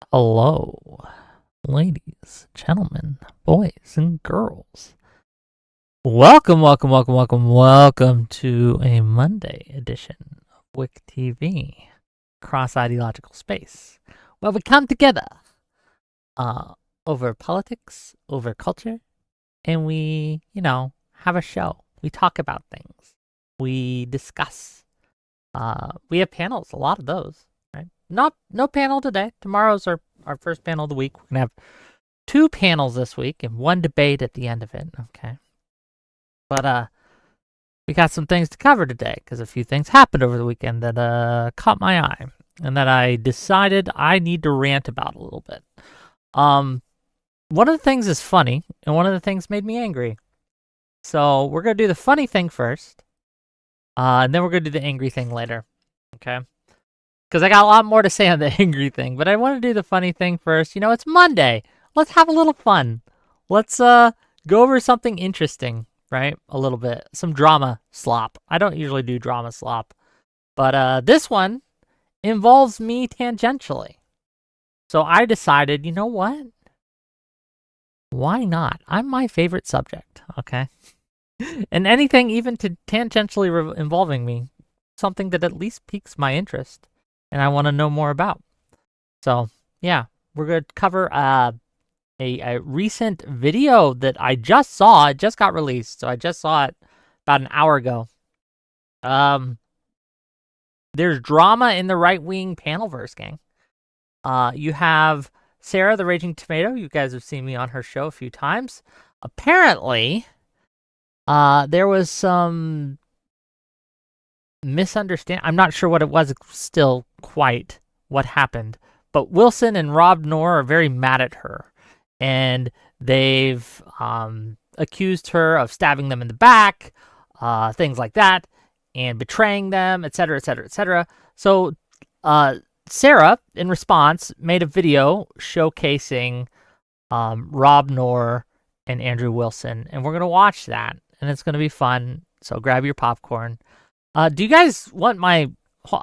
Hello, ladies, gentlemen, boys, and girls. Welcome to a Monday edition of Wick TV, Cross Ideological Space, where we come together over politics, over culture, and we, have a show. We talk about things. We discuss. We have panels, a lot of those. Right? No panel today. Tomorrow's our first panel of the week. We're gonna have 2 panels this week and 1 debate at the end of it. Okay. But we got some things to cover today because a few things happened over the weekend that caught my eye and that I decided I need to rant about a little bit. One of the things is funny and one of the things made me angry. So we're gonna do the funny thing first, and then we're gonna do the angry thing later. Okay. Because I got a lot more to say on the angry thing, but I want to do the funny thing first. It's Monday. Let's have a little fun. Let's go over something interesting, right? A little bit. Some drama slop. I don't usually do drama slop, but this one involves me tangentially. So I decided, you know what? Why not? I'm my favorite subject, okay? And anything even to tangentially involving me, something that at least piques my interest and I want to know more about. So, yeah, we're going to cover a recent video that I just saw. It just got released, so I just saw it about an hour ago. There's drama in the right-wing panelverse, gang. You have Sarah, the Raging Tomato. You guys have seen me on her show a few times. Apparently, there was some misunderstand. I'm not sure what it was still quite what happened, but Wilson and Rob Knorr are very mad at her, and they've accused her of stabbing them in the back, things like that, and betraying them, etc., etc., etc. So Sarah, in response, made a video showcasing Rob Knorr and Andrew Wilson, and we're gonna watch that, and it's gonna be fun. So grab your popcorn. Do you guys want my...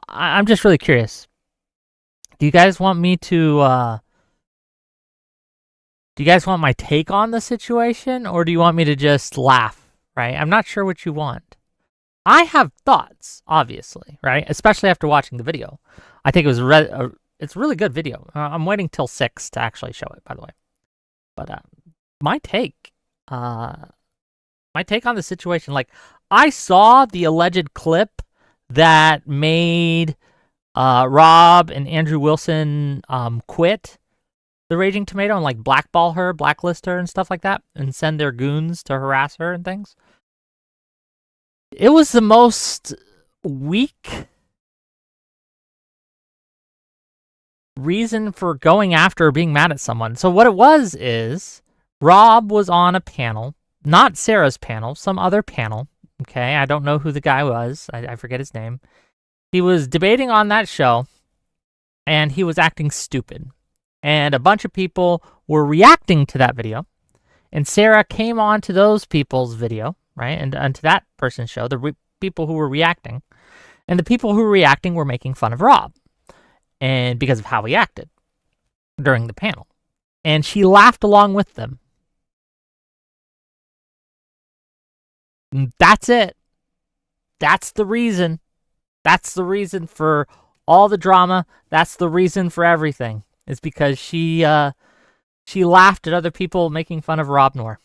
I'm just really curious. Do you guys want me to... do you guys want my take on the situation? Or do you want me to just laugh, right? I'm not sure what you want. I have thoughts, obviously, right? Especially after watching the video. I think it was it's a really good video. I'm waiting till 6 to actually show it, by the way. But my take on the situation, like... I saw the alleged clip that made Rob and Andrew Wilson quit the Raging Tomato and like blackball her, blacklist her and stuff like that, and send their goons to harass her and things. It was the most weak reason for going after or being mad at someone. So what it was is Rob was on a panel, not Sarah's panel, some other panel. Okay, I don't know who the guy was. I forget his name. He was debating on that show, and he was acting stupid. And a bunch of people were reacting to that video. And Sarah came on to those people's video, right? And to that person's show, the people who were reacting. And the people who were reacting were making fun of Rob. And because of how he acted during the panel. And she laughed along with them. That's it. That's the reason. That's the reason for all the drama. That's the reason for everything. It's because she laughed at other people making fun of Rob Knorr.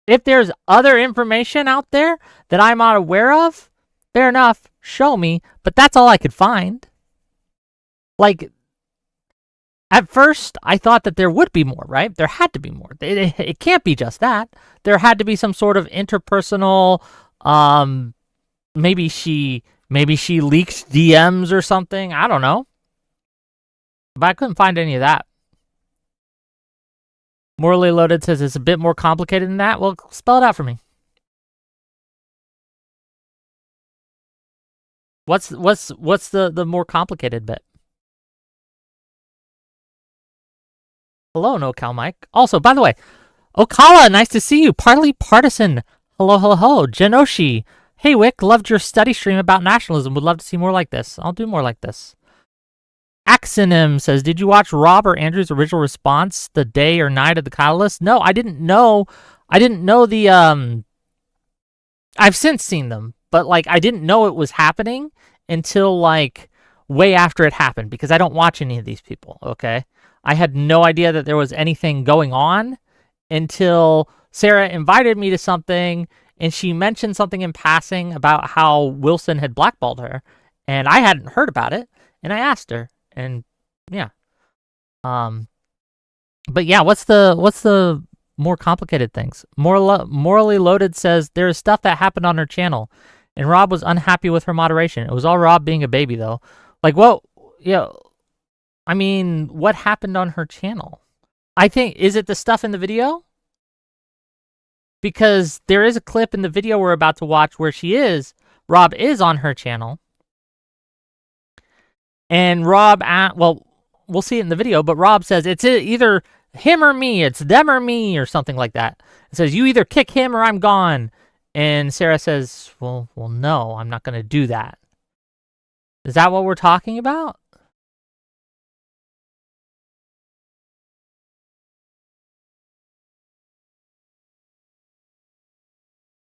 If there's other information out there that I'm not aware of, fair enough, show me. But that's all I could find. Like, at first, I thought that there would be more, right? There had to be more. It can't be just that. There had to be some sort of interpersonal, maybe she leaked DMs or something. I don't know. But I couldn't find any of that. Morally Loaded says it's a bit more complicated than that. Well, spell it out for me. What's the more complicated bit? Hello, NoCal Mike. Also, by the way, Okala, nice to see you. Partly partisan. Hello, hello, hello. Jenoshi. Hey, Wick, loved your study stream about nationalism. Would love to see more like this. I'll do more like this. Axonym says, did you watch Rob or Andrew's original response the day or night of the catalyst? No, I didn't know. I didn't know the, I've since seen them, but, like, I didn't know it was happening until, like, way after it happened, because I don't watch any of these people, okay? I had no idea that there was anything going on until Sarah invited me to something, and she mentioned something in passing about how Wilson had blackballed her, and I hadn't heard about it, and I asked her, and yeah. But yeah, what's the more complicated things? Morally Loaded says there is stuff that happened on her channel, and Rob was unhappy with her moderation. It was all Rob being a baby, though. Like, what? Yeah, I mean, what happened on her channel? I think, is it the stuff in the video? Because there is a clip in the video we're about to watch where Rob is on her channel. And Rob, well, we'll see it in the video, but Rob says it's either him or me, it's them or me, or something like that. It says, you either kick him or I'm gone. And Sarah says, well, no, I'm not going to do that. Is that what we're talking about?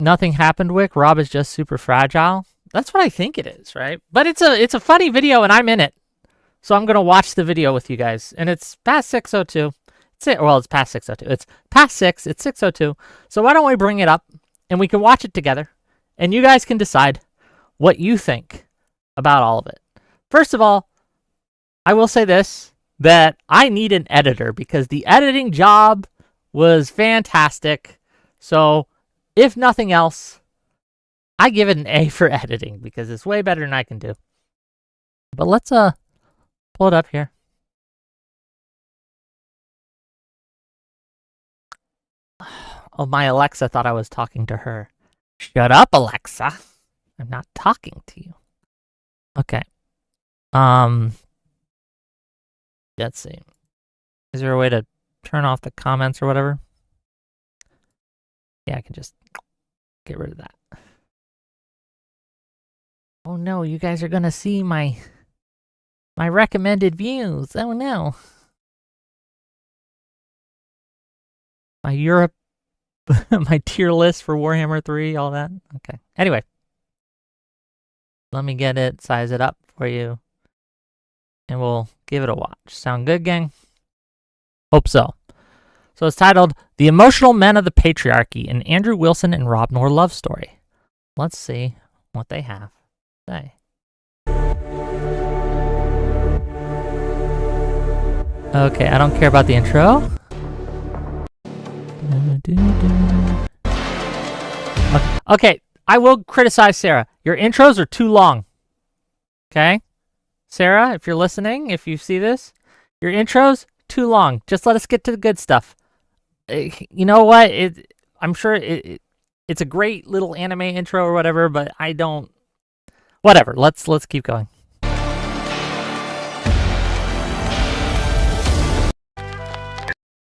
Nothing happened, Wick. Rob is just super fragile. That's what I think it is, right? But it's a funny video, and I'm in it. So I'm going to watch the video with you guys. And it's past 6:02. It's past 6:02. It's past 6. It's 6:02. So why don't we bring it up, and we can watch it together, and you guys can decide what you think about all of it. First of all, I will say this, that I need an editor, because the editing job was fantastic. So if nothing else, I give it an A for editing, because it's way better than I can do. But let's pull it up here. Oh, my Alexa thought I was talking to her. Shut up, Alexa. I'm not talking to you. Okay. Let's see. Is there a way to turn off the comments or whatever? Yeah, I can just get rid of that. Oh no, you guys are gonna see my recommended views. Oh no. My Europe, my tier list for Warhammer 3, all that. Okay. Anyway. Let me get it, size it up for you, and we'll give it a watch. Sound good, gang? Hope so. So it's titled, The Emotional Men of the Patriarchy, an Andrew Wilson and Rob Knorr love story. Let's see what they have to say. Okay, I don't care about the intro. Okay, I will criticize Sarah. Your intros are too long. Okay? Sarah, if you're listening, if you see this, your intros, too long. Just let us get to the good stuff. You know what? I'm sure it's a great little anime intro or whatever, but I don't... Whatever. Let's keep going.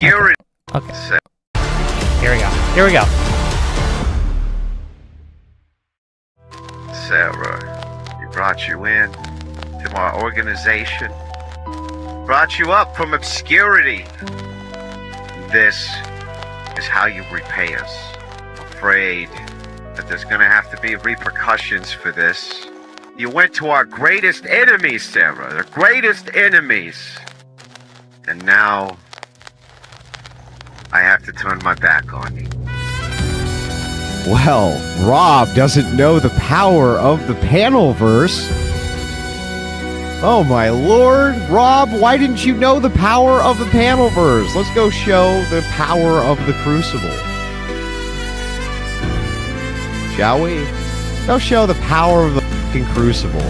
Okay. Here we go. Here we go. Sarah, we brought you in to my organization, brought you up from obscurity. This is how you repay us. I'm afraid that there's gonna have to be repercussions for this. You went to our greatest enemies, Sarah, the greatest enemies. And now I have to turn my back on you. Well, Rob doesn't know the power of the Panelverse. Oh my lord, Rob, why didn't you know the power of the Panelverse? Let's go show the power of the Crucible. Shall we? Go show the power of the fucking Crucible.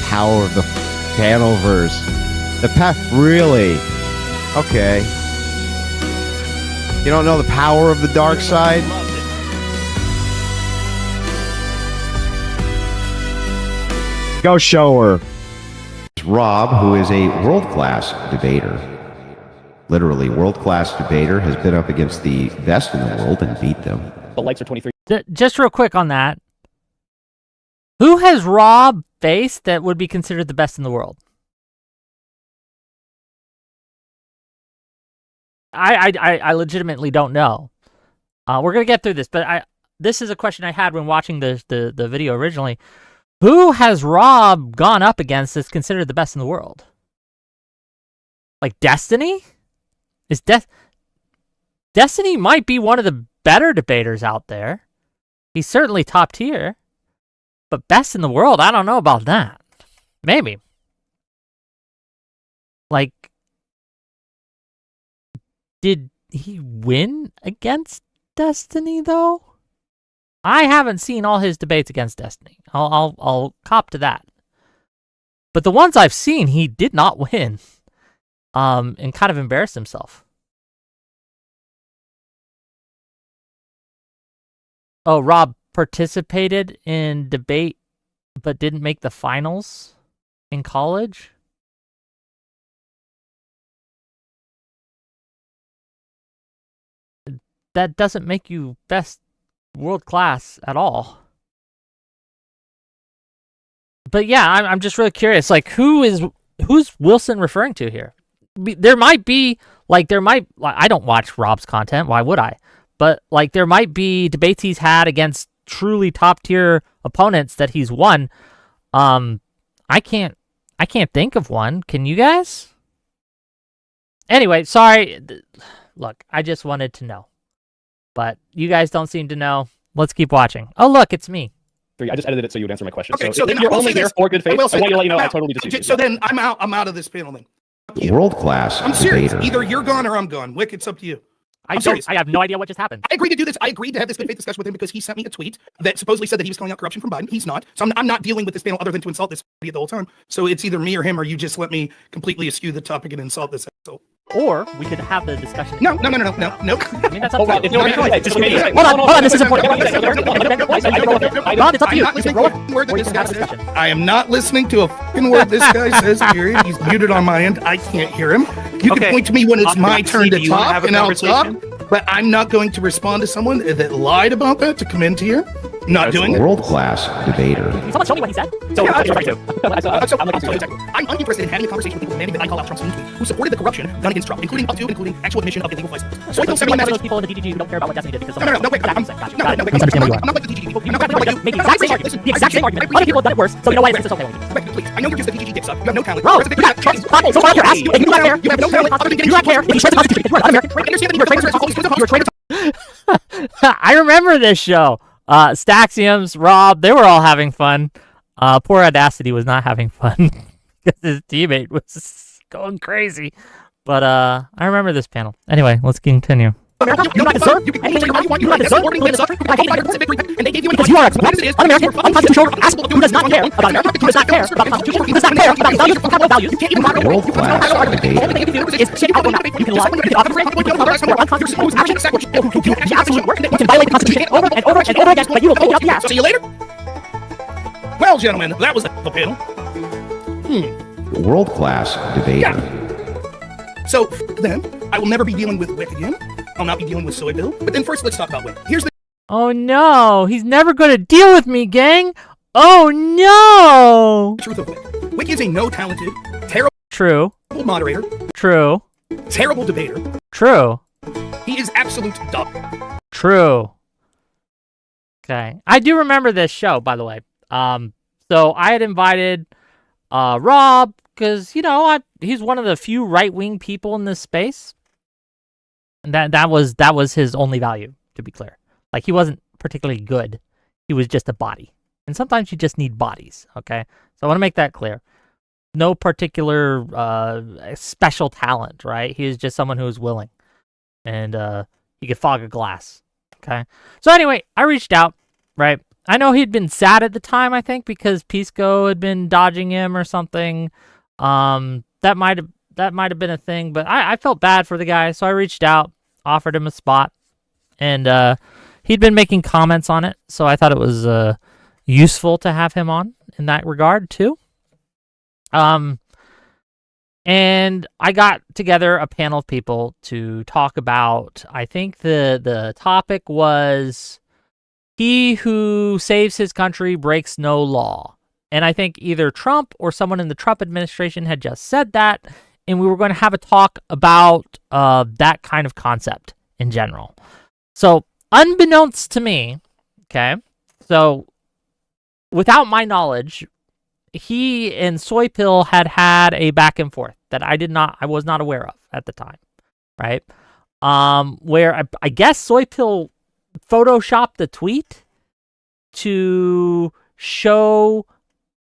Power of the Panelverse. Really? Okay. You don't know the power of the dark side? Go show her. Rob, who is a world-class debater, literally world-class debater, has been up against the best in the world and beat them. The likes are 23. Just real quick on that. Who has Rob faced that would be considered the best in the world? I legitimately don't know. We're gonna get through this, but this is a question I had when watching the video originally. Who has Rob gone up against that's considered the best in the world? Like Destiny? Destiny might be one of the better debaters out there. He's certainly top tier. But best in the world, I don't know about that. Maybe. Like, did he win against Destiny, though? I haven't seen all his debates against Destiny. I'll cop to that. But the ones I've seen, he did not win. And kind of embarrassed himself. Oh, Rob participated in debate but didn't make the finals in college? That doesn't make you best world class at all. But yeah, I'm just really curious. Like, who's Wilson referring to here? There might be I don't watch Rob's content. Why would I? But like, there might be debates he's had against truly top tier opponents that he's won. I can't think of one. Can you guys? Anyway, sorry. Look, I just wanted to know. But you guys don't seem to know. Let's keep watching. Oh, look, it's me. I just edited it so you would answer my question. Okay, so then if you're only here for good faith, I want you to let you know I totally disagree. So then I'm out of this panel then. World-class I'm serious. debater. Either you're gone or I'm gone. Wick, it's up to you. I have no idea what just happened. I agreed to do this. I agreed to have this good faith discussion with him because he sent me a tweet that supposedly said that he was calling out corruption from Biden. He's not. So I'm not dealing with this panel other than to insult this idiot the whole time. So it's either me or him, or you just let me completely eschew the topic and insult this asshole. Or we could have the discussion. No. I mean, that's up to you. Hold on, this is important. Ron, it's up to you. I am not listening to a fucking word this guy says, period. He's muted on my end. I can't hear him. You can point to me when it's my turn to talk, and I'll talk. But I'm not going to respond to someone that lied about that to come into here. Not doing it. World-class debater. Can someone show me what he said? I'm uninterested in having a conversation with people demanding that I call out Trump's tweet, who supported the corruption done against Trump, including actual admission of illegal flights. So I don't send those people in the DGG who don't care about what Destiny did because no, wait. I'm not like the DGG people. Making the exact same argument. Other people have done it worse, so you know why it's okay. Please, I know you're just a DGG dick suck. You have no talent. Bro, you got Trump's pocket, so I don't care. Ask you, if you don't care, you have no talent other than getting you don't care if you shred the Constitution. You're an American. Understand that you're a traitor. I remember this show. Staxiums, Rob, they were all having fun. Poor Audacity was not having fun because his teammate was going crazy. But I remember this panel. Anyway, let's continue. You not deserve anything you want. You not deserve because you are un-American, unconstitutional, asshole who does not care about America, who does not care about the Constitution, who does not care about values, capital values. You can't even moderate. You can shake out you can lie, you can offer you can cover for unconstitutional actions, you do absolute work, you can violate the Constitution over and over and over again, but you will take it up the ass. See you later. Well, gentlemen, that was the panel. World-class debater. Yeah. So then, I will never be dealing with Wick again. I'll not be dealing with Soy Bill. But then first, let's talk about Wick. Here's the... Oh no, he's never going to deal with me, gang. Oh no. truth of Wick. Wick is a no-talented, terrible True. moderator. True. Terrible debater. True. He is absolute dog. True. Okay. I do remember this show, by the way. So I had invited Rob because, you know, he's one of the few right-wing people in this space. And that was his only value, to be clear. Like, he wasn't particularly good. He was just a body. And sometimes you just need bodies, okay? So I want to make that clear. No particular special talent, right? He is just someone who is willing. And he could fog a glass, okay? So anyway, I reached out, right? I know he'd been sad at the time, I think, because Pisco had been dodging him or something. That might have been a thing, but I felt bad for the guy, so I reached out, offered him a spot, and he'd been making comments on it, so I thought it was useful to have him on in that regard too. And I got together a panel of people to talk about, I think the topic was, he who saves his country breaks no law. And I think either Trump or someone in the Trump administration had just said that, and we were going to have a talk about that kind of concept in general. So, unbeknownst to me, okay, so without my knowledge, he and Soy Pill had a back and forth that I was not aware of at the time, right? Where I guess Soy Pill photoshopped the tweet to show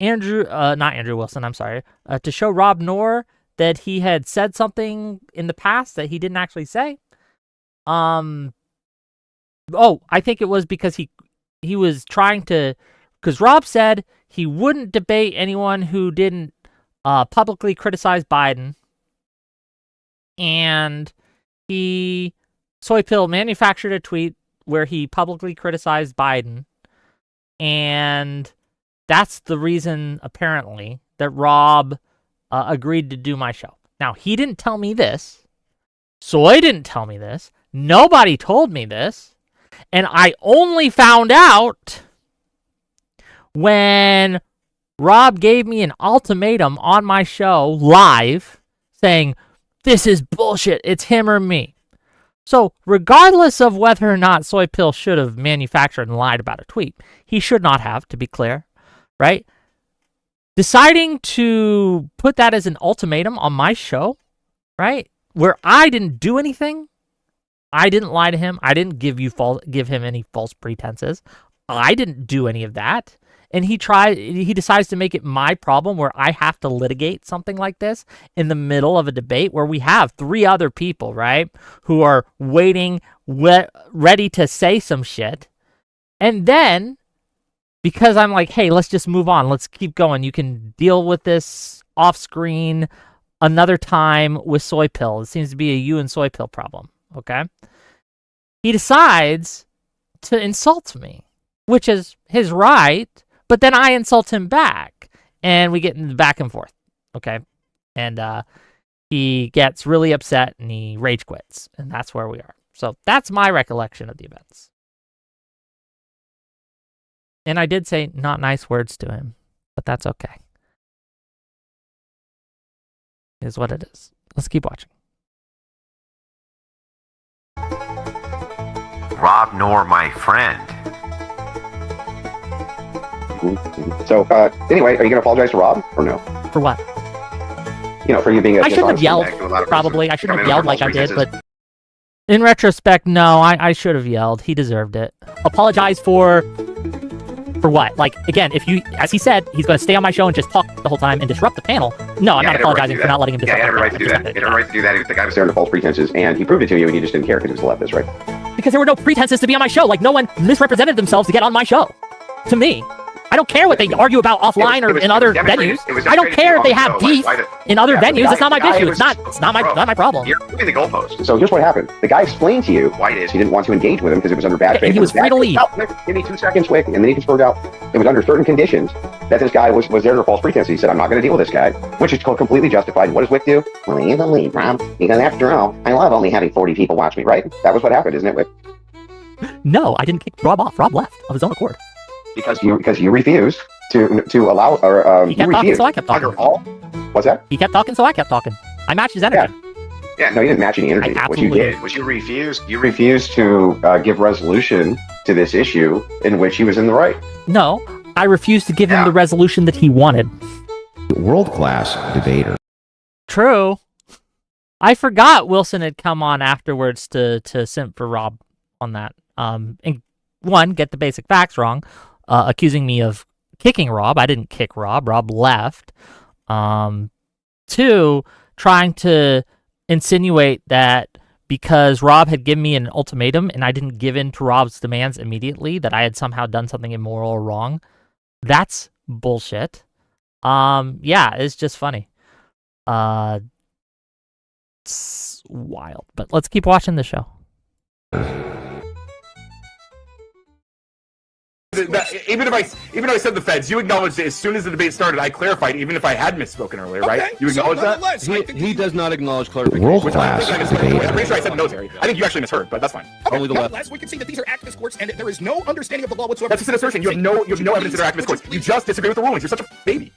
not Andrew Wilson, I'm sorry, to show Rob Noor that he had said something in the past that he didn't actually say. I think it was because he was trying to, because Rob said he wouldn't debate anyone who didn't publicly criticize Biden, and Soy Pill manufactured a tweet where he publicly criticized Biden, and that's the reason, apparently, that Rob agreed to do my show. Now, he didn't tell me this, Soy didn't tell me this, nobody told me this, and I only found out when Rob gave me an ultimatum on my show live saying, this is bullshit, it's him or me. So regardless of whether or not Soy Pill should have manufactured and lied about a tweet, he should not have, to be clear, right? Deciding to put that as an ultimatum on my show, right, where I didn't do anything, I didn't lie to him, I didn't give him any false pretenses, I didn't do any of that. And he decides to make it my problem where I have to litigate something like this in the middle of a debate where we have 3 other people, right, who are waiting, ready to say some shit. And then, because I'm like, hey, let's just move on. Let's keep going. You can deal with this off screen another time with Soy Pill. It seems to be a you and Soy Pill problem, okay? He decides to insult me, which is his right. But then I insult him back, and we get in the back and forth, okay? And he gets really upset, and he rage quits, and that's where we are. So that's my recollection of the events. And I did say not nice words to him, but that's okay. It is what it is. Let's keep watching. Rob Noor, my friend. So, anyway, are you going to apologize to Rob or no? For what? You know, for you being a I shouldn't have yelled, probably. I shouldn't have yelled like I did, but in retrospect, no, I should have yelled. He deserved it. Apologize for what? Like, again, if you, as he said, he's going to stay on my show and just talk the whole time and disrupt the panel. No, I'm not apologizing for not letting him disrupt he had every right to do that. He had every right to do that. The guy was there under false pretenses, and he proved it to you, and you just didn't care because he was a leftist, right? Because there were no pretenses to be on my show. Like, no one misrepresented themselves to get on my show. To me. I don't care what they argue about offline or in other venues. I don't care if they have beef in other venues. It's not my issue. It's not my problem. You're moving the goalpost. So here's what happened. The guy explained to you why it is he didn't want to engage with him because it was under bad faith. And he was free to leave. Give me 2 seconds, quick. And then he just wrote out it was under certain conditions that this guy was there under false pretense. He said, I'm not going to deal with this guy, which is completely justified. What does Wick do? Well, you can leave, Rob. Because after all, I love only having 40 people watch me, right? That was what happened, isn't it, Wick? No, I didn't kick Rob off. Rob left of his own accord. Because you refused to allow, or he kept talking, so I kept talking. Under all, what's that? He kept talking, so I kept talking. I matched his energy. Yeah, no, you didn't match any energy. What you did was you refused to give resolution to this issue in which he was in the right. No, I refused to give him the resolution that he wanted. World-class debater. True. I forgot Wilson had come on afterwards to simp for Rob on that. And one, get the basic facts wrong, accusing me of kicking Rob. I didn't kick Rob. Rob left. 2, trying to insinuate that because Rob had given me an ultimatum and I didn't give in to Rob's demands immediately, that I had somehow done something immoral or wrong. That's bullshit. Yeah, it's just funny. It's wild. But let's keep watching the show. even if I said the feds, you acknowledged it as soon as the debate started. I clarified, even if I had misspoken earlier, right? You acknowledge that? He does not acknowledge clarification. World class I'm pretty sure I said military. I think you actually misheard, but that's fine. Only the left. Nonetheless, we can see that these are activist courts, and there is no understanding of the law whatsoever. That's just an assertion. You have no evidence that they're activist courts. You just disagree with the rulings. You're such a baby.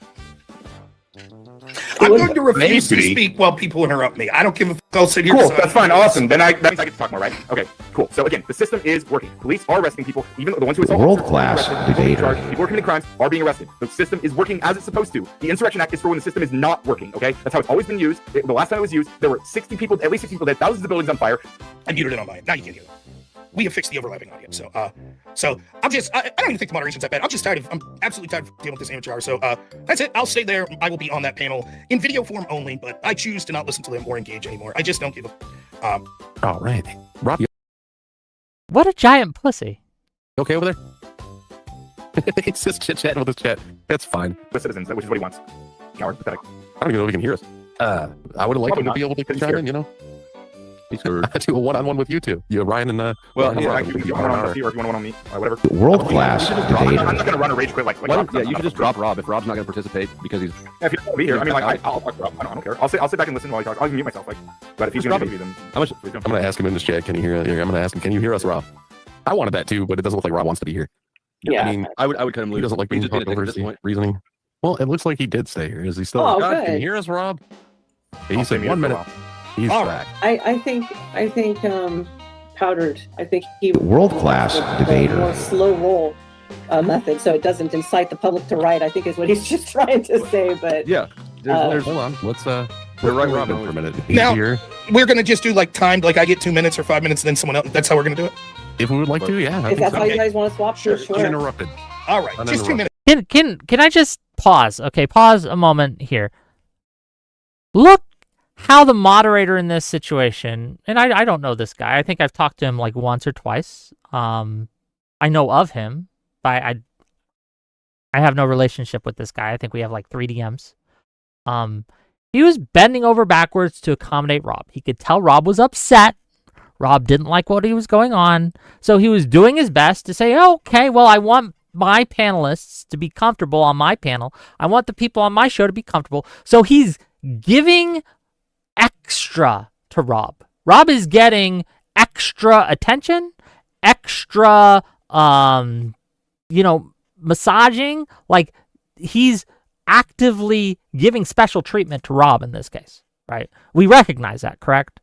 I'm going to refuse to speak while people interrupt me. I don't give a fuck. I'll sit here. Cool, that's fine, awesome. Then that means I get to talk more, right? Okay, cool. So again, the system is working. Police are arresting people, even the ones who assault. World-class debater. People who are committing crimes are being arrested. The system is working as it's supposed to. The Insurrection Act is for when the system is not working, okay? That's how it's always been used. The last time it was used, there were 60 people, at least 60 people dead, thousands of buildings on fire. I muted it on mine. Now you can hear it. We have fixed the overlapping audio. So I don't even think the moderation's that bad. I'm absolutely tired of dealing with this amateur hour. So that's it. I'll stay there. I will be on that panel in video form only, but I choose to not listen to them or engage anymore. I just don't give a all right. Rob, you What a giant pussy. okay over there? It's just chit-chatting with his chat. That's fine. The citizens, which is what he wants. Coward, pathetic. I don't even know if he can hear us. I would have liked him to be able to chime in, you know? He's heard. Do a one-on-one with you two. You, Ryan, and Well, Ryan and yeah, Rob. if you want one on me, or if you want one on me, or whatever. World-class I'm debater. not gonna run a rage quit like Why Rob, don't, yeah, you should just drop Rob if Rob's not going to participate because he's. Yeah, if you don't want to be here, I mean, like, I'll talk to Rob. I don't care. I'll sit back and listen while he talks. I'll mute myself, like. But if he's gonna be, then How much? I'm going to ask him in this chat. Can you hear? I'm going to ask him. Can you hear us, Rob? I wanted that too, but it doesn't look like Rob wants to be here. Yeah. I mean, I would cut him loose. he doesn't like being He just talked made a over. dick at this point. Reasoning. Well, it looks like he did stay here. Is he still? Oh, God, good. can you hear us, Rob? He I'll said stay 1 muted minute. for a while. He's All back. I think Powdered. I think he World-class the debater. more slow roll method, so it doesn't incite the public to riot. I think is what he's just trying to say. But Yeah. There's Hold on. Let's We're right right, Robin Robin. for a minute. He's Now- here. We're gonna just do like timed, like I get 2 minutes or 5 minutes, and then someone else. That's how we're gonna do it. If we would like to, yeah. I if think that's so. how you guys want to swap, sure. Uninterrupted. All right, just 2 minutes. Can I just pause? Okay, pause a moment here. Look how the moderator in this situation, and I don't know this guy. I think I've talked to him like once or twice. I know of him, but I have no relationship with this guy. I think we have like 3 DMs. He was bending over backwards to accommodate Rob. He could tell Rob was upset. Rob didn't like what he was going on. So he was doing his best to say, oh, okay, well, I want my panelists to be comfortable on my panel. I want the people on my show to be comfortable. So he's giving extra to Rob. Rob is getting extra attention, extra, massaging. Like, he's actively giving special treatment to Rob in this case, right? We recognize that, correct?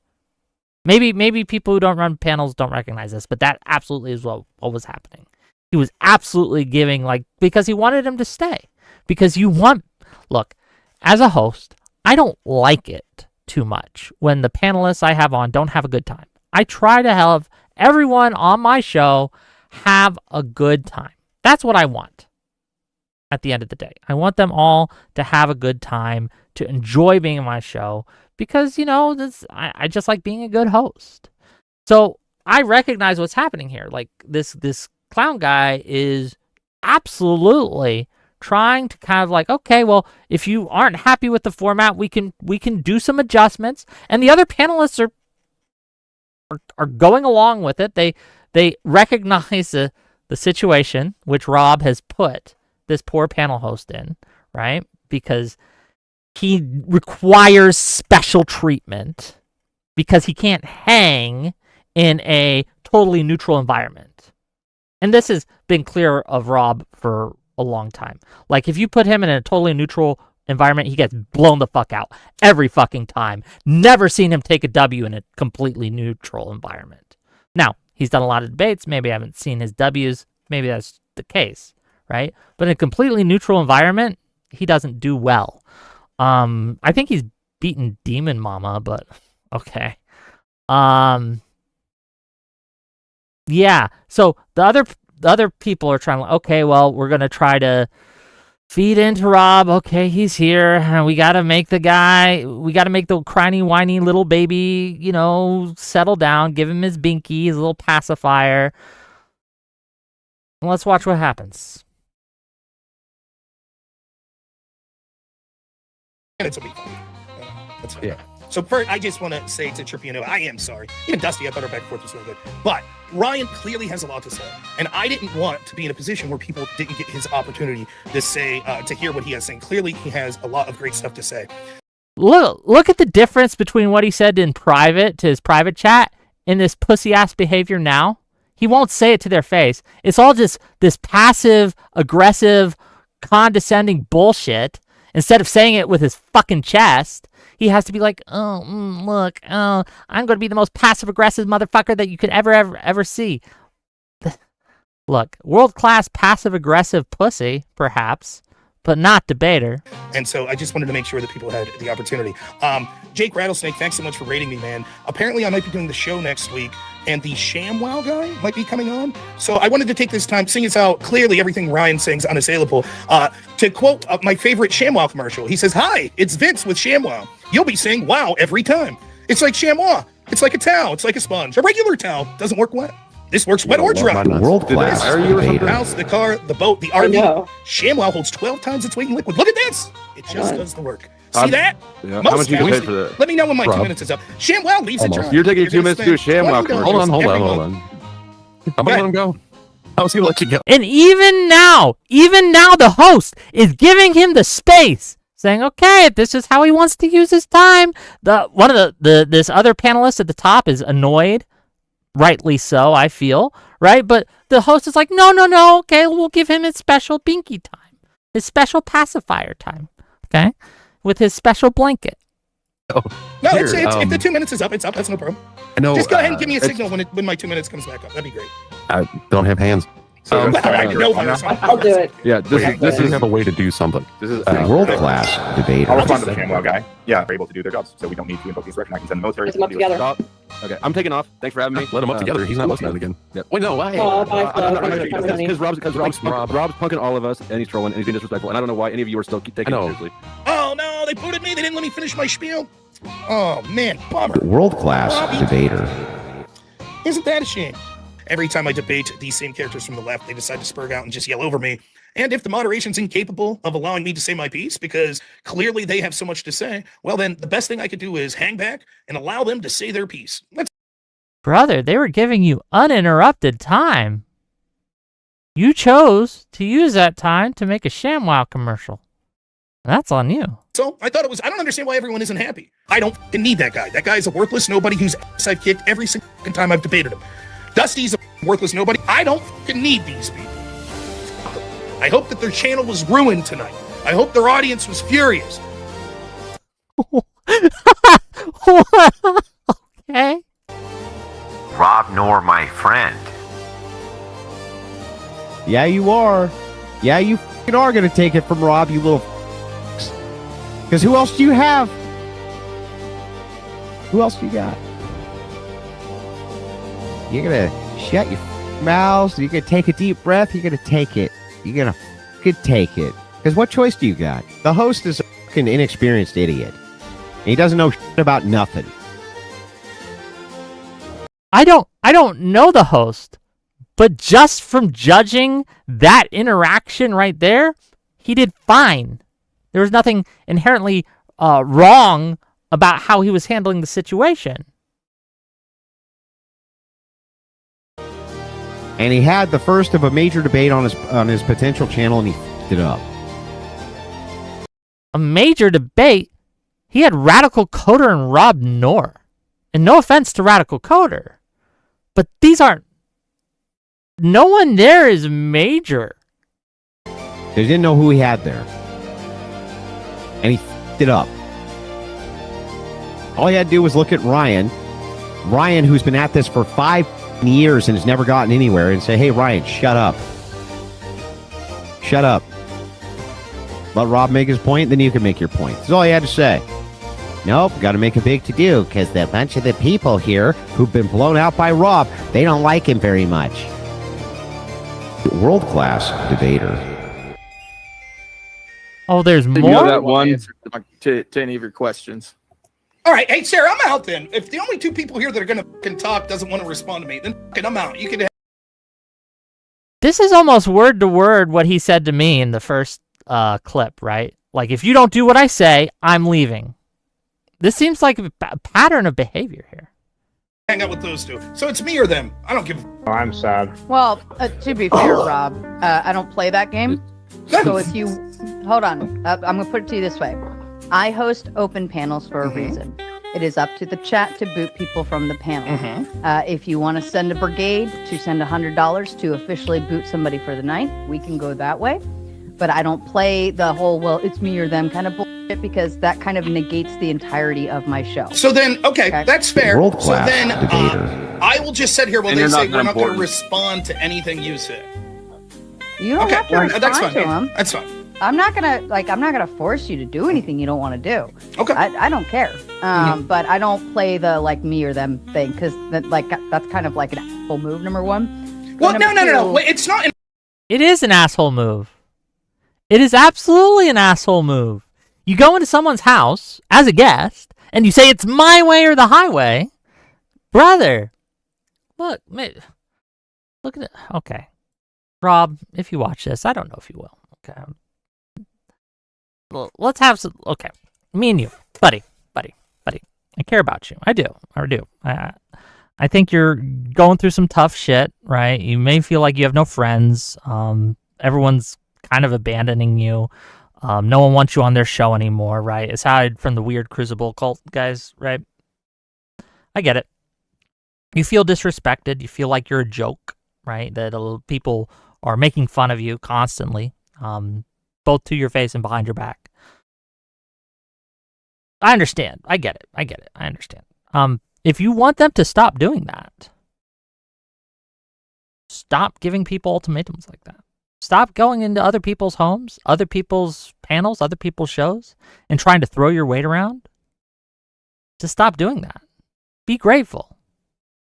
Maybe people who don't run panels don't recognize this, but that absolutely is what was happening. He was absolutely giving, like, because he wanted him to stay. Because look, as a host, I don't like it too much when the panelists I have on don't have a good time. I try to have everyone on my show have a good time. That's what I want at the end of the day. I want them all to have a good time, to enjoy being on my show, because, I just like being a good host. So I recognize what's happening here. Like, this clown guy is absolutely trying to kind of like, okay, well, if you aren't happy with the format, we can do some adjustments. And the other panelists are going along with it. They recognize the situation which Rob has put this poor panel host in, right? Because he requires special treatment because he can't hang in a totally neutral environment. And this has been clear of Rob for a long time. Like, if you put him in a totally neutral environment, he gets blown the fuck out every fucking time. Never seen him take a W in a completely neutral environment. Now, he's done a lot of debates. Maybe I haven't seen his W's. Maybe that's the case, right? But in a completely neutral environment, he doesn't do well. I think he's beaten Demon Mama, but okay. Yeah. So the other people are trying to, okay, well, we're gonna try to feed into Rob. Okay, he's here, and we gotta make the crying, whiny little baby, settle down. Give him his binky, his little pacifier. Let's watch what happens. Minutes will be fine. That's fine. Yeah. So first, I just want to say to Trippiano, I am sorry. Even Dusty, I thought our back and forth was really good. But Ryan clearly has a lot to say. And I didn't want to be in a position where people didn't get his opportunity to say, to hear what he has saying. Clearly, he has a lot of great stuff to say. Look at the difference between what he said in private to his private chat and this pussy-ass behavior now. He won't say it to their face. It's all just this passive, aggressive, condescending bullshit. Instead of saying it with his fucking chest, he has to be like, I'm going to be the most passive-aggressive motherfucker that you could ever see. Look, world-class passive-aggressive pussy, perhaps, but not debater. And so I just wanted to make sure that people had the opportunity. Jake Rattlesnake, thanks so much for rating me, man. Apparently, I might be doing the show next week, and the ShamWow guy might be coming on. So I wanted to take this time, seeing as how clearly everything Ryan's saying is unassailable, to quote my favorite ShamWow commercial. He says, "Hi, it's Vince with ShamWow. You'll be saying wow every time. It's like ShamWow. It's like a towel. It's like a sponge. A regular towel doesn't work wet. This works wet or dry. World class. The house, the car, the boat, the RV. ShamWow holds 12 times its weight in liquid. Look at this. It just does the work. See that? Yeah. How much you get paid for that? Let me know when my Rob. 2 minutes is up. ShamWow leaves it dry. You're taking 2 minutes to do a ShamWow commercial. Hold on. I'm gonna let him go. I was gonna let you go. And even now, the host is giving him the space, saying, "Okay, if this is how he wants to use his time." One of this other panelist at the top is annoyed, rightly so, I feel, right? But the host is like, "No, okay, we'll give him his special binky time, his special pacifier time, okay, with his special blanket." No, if the 2 minutes is up, it's up. That's no problem. I know. Just go ahead and give me a signal when my 2 minutes comes back up. That'd be great. I don't have hands. I'll do it. Yeah, this is have a way to do something. This is World class debater. I'll respond to the ShamWow guy. Yeah, they're able to do their jobs, so we don't need to invoke the insurrection act and send the military. Get them up together. Stop. Okay, I'm taking off. Thanks for having me. Let him up together. He's not listening again. Yep. Wait, no, why? Because Rob's punking all of us, and he's trolling, and he's being disrespectful, and I don't know why any of you are still taking it seriously. Oh no, they booted me. They didn't let me finish my spiel. Oh man, bummer. World class debater. Isn't that a shame? Every time I debate these same characters from the left, they decide to spurg out and just yell over me. And if the moderation's incapable of allowing me to say my piece, because clearly they have so much to say, well then the best thing I could do is hang back and allow them to say their piece. Brother, they were giving you uninterrupted time. You chose to use that time to make a ShamWow commercial. That's on you. So I thought I don't understand why everyone isn't happy. I don't need that guy. That guy is a worthless nobody whose ass I've kicked every single time I've debated him. Dusty's a worthless nobody. I don't need these people. I hope that their channel was ruined tonight. I hope their audience was furious. Okay. Rob nor my friend. Yeah, you are. Yeah, you f***ing are going to take it from Rob, you little because who else do you have? Who else do you got? You're going to shut your mouths. You're going to take a deep breath. You're going to take it. You're going to f***ing take it. Because what choice do you got? The host is a f***ing inexperienced idiot. And he doesn't know shit about nothing. I don't know the host, but just from judging that interaction right there, he did fine. There was nothing inherently wrong about how he was handling the situation. And he had the first of a major debate on his potential channel, and he f***ed it up. A major debate? He had Radical Coder and Rob Knorr. And no offense to Radical Coder, but these aren't... No one there is major. They didn't know who he had there. And he f***ed it up. All he had to do was look at Ryan. Ryan, who's been at this for 5 years and has never gotten anywhere, and say, hey, Ryan, shut up. Shut up. Let Rob make his point, then you can make your point. That's all he had to say. Nope, got to make a big to-do, because a bunch of the people here who've been blown out by Rob, they don't like him very much. World-class debater. Oh, there's You more? know that one to any of your questions. All right, hey, Sarah, I'm out then. If the only 2 people here that are going to talk doesn't want to respond to me, then I'm out. You can... This is almost word to word what he said to me in the first clip, right? Like, if you don't do what I say, I'm leaving. This seems like a pattern of behavior here. Hang out with those two. So it's me or them. I don't give. Oh, I'm sad. Well, to be fair, Rob, I don't play that game. So if you hold on, I'm gonna put it to you this way: I host open panels for a reason. It is up to the chat to boot people from the panel. If you want to send a brigade to send $100 to officially boot somebody for the night, we can go that way. But I don't play the whole, well, it's me or them kind of bullshit, because that kind of negates the entirety of my show. So then, okay. That's fair. So World-class then, debater. I will just sit here while And they you're say not we're not going to important. respond to anything you say. You don't have to respond that's fine. to them. That's fine. I'm not gonna force you to do anything you don't want to do. Okay. I don't care. But I don't play the like me or them thing, because that's kind of like an asshole move. Number one. Well, Number no. two- Wait, it's not. It is an asshole move. It is absolutely an asshole move. You go into someone's house as a guest and you say it's my way or the highway. Brother, look at it. Okay. Rob, if you watch this, I don't know if you will. Okay. Well, let's have some. Okay. Me and you, buddy. I care about you. I do. I think you're going through some tough shit, right? You may feel like you have no friends. Everyone's kind of abandoning you. No one wants you on their show anymore, right? Aside from the weird Crucible cult guys, right? I get it. You feel disrespected. You feel like you're a joke, right? That people are making fun of you constantly, both to your face and behind your back. I understand. I get it. I understand. If you want them to stop doing that, stop giving people ultimatums like that. Stop going into other people's homes, other people's panels, other people's shows, and trying to throw your weight around. Just stop doing that. Be grateful.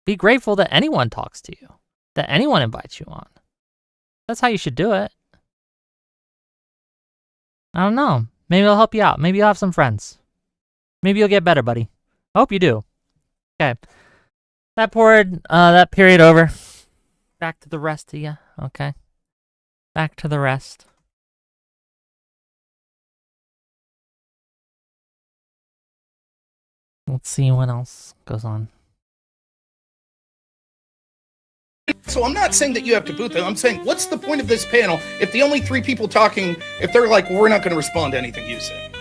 Be grateful that anyone talks to you, that anyone invites you on. That's how you should do it. I don't know. Maybe it'll help you out. Maybe you'll have some friends. Maybe you'll get better, buddy. I hope you do. Okay. That period over. Back to the rest of you. Okay. Back to the rest. Let's see what else goes on. So I'm not saying that you have to boot them. I'm saying, what's the point of this panel if the only three people talking, if they're like, we're not going to respond to anything you say?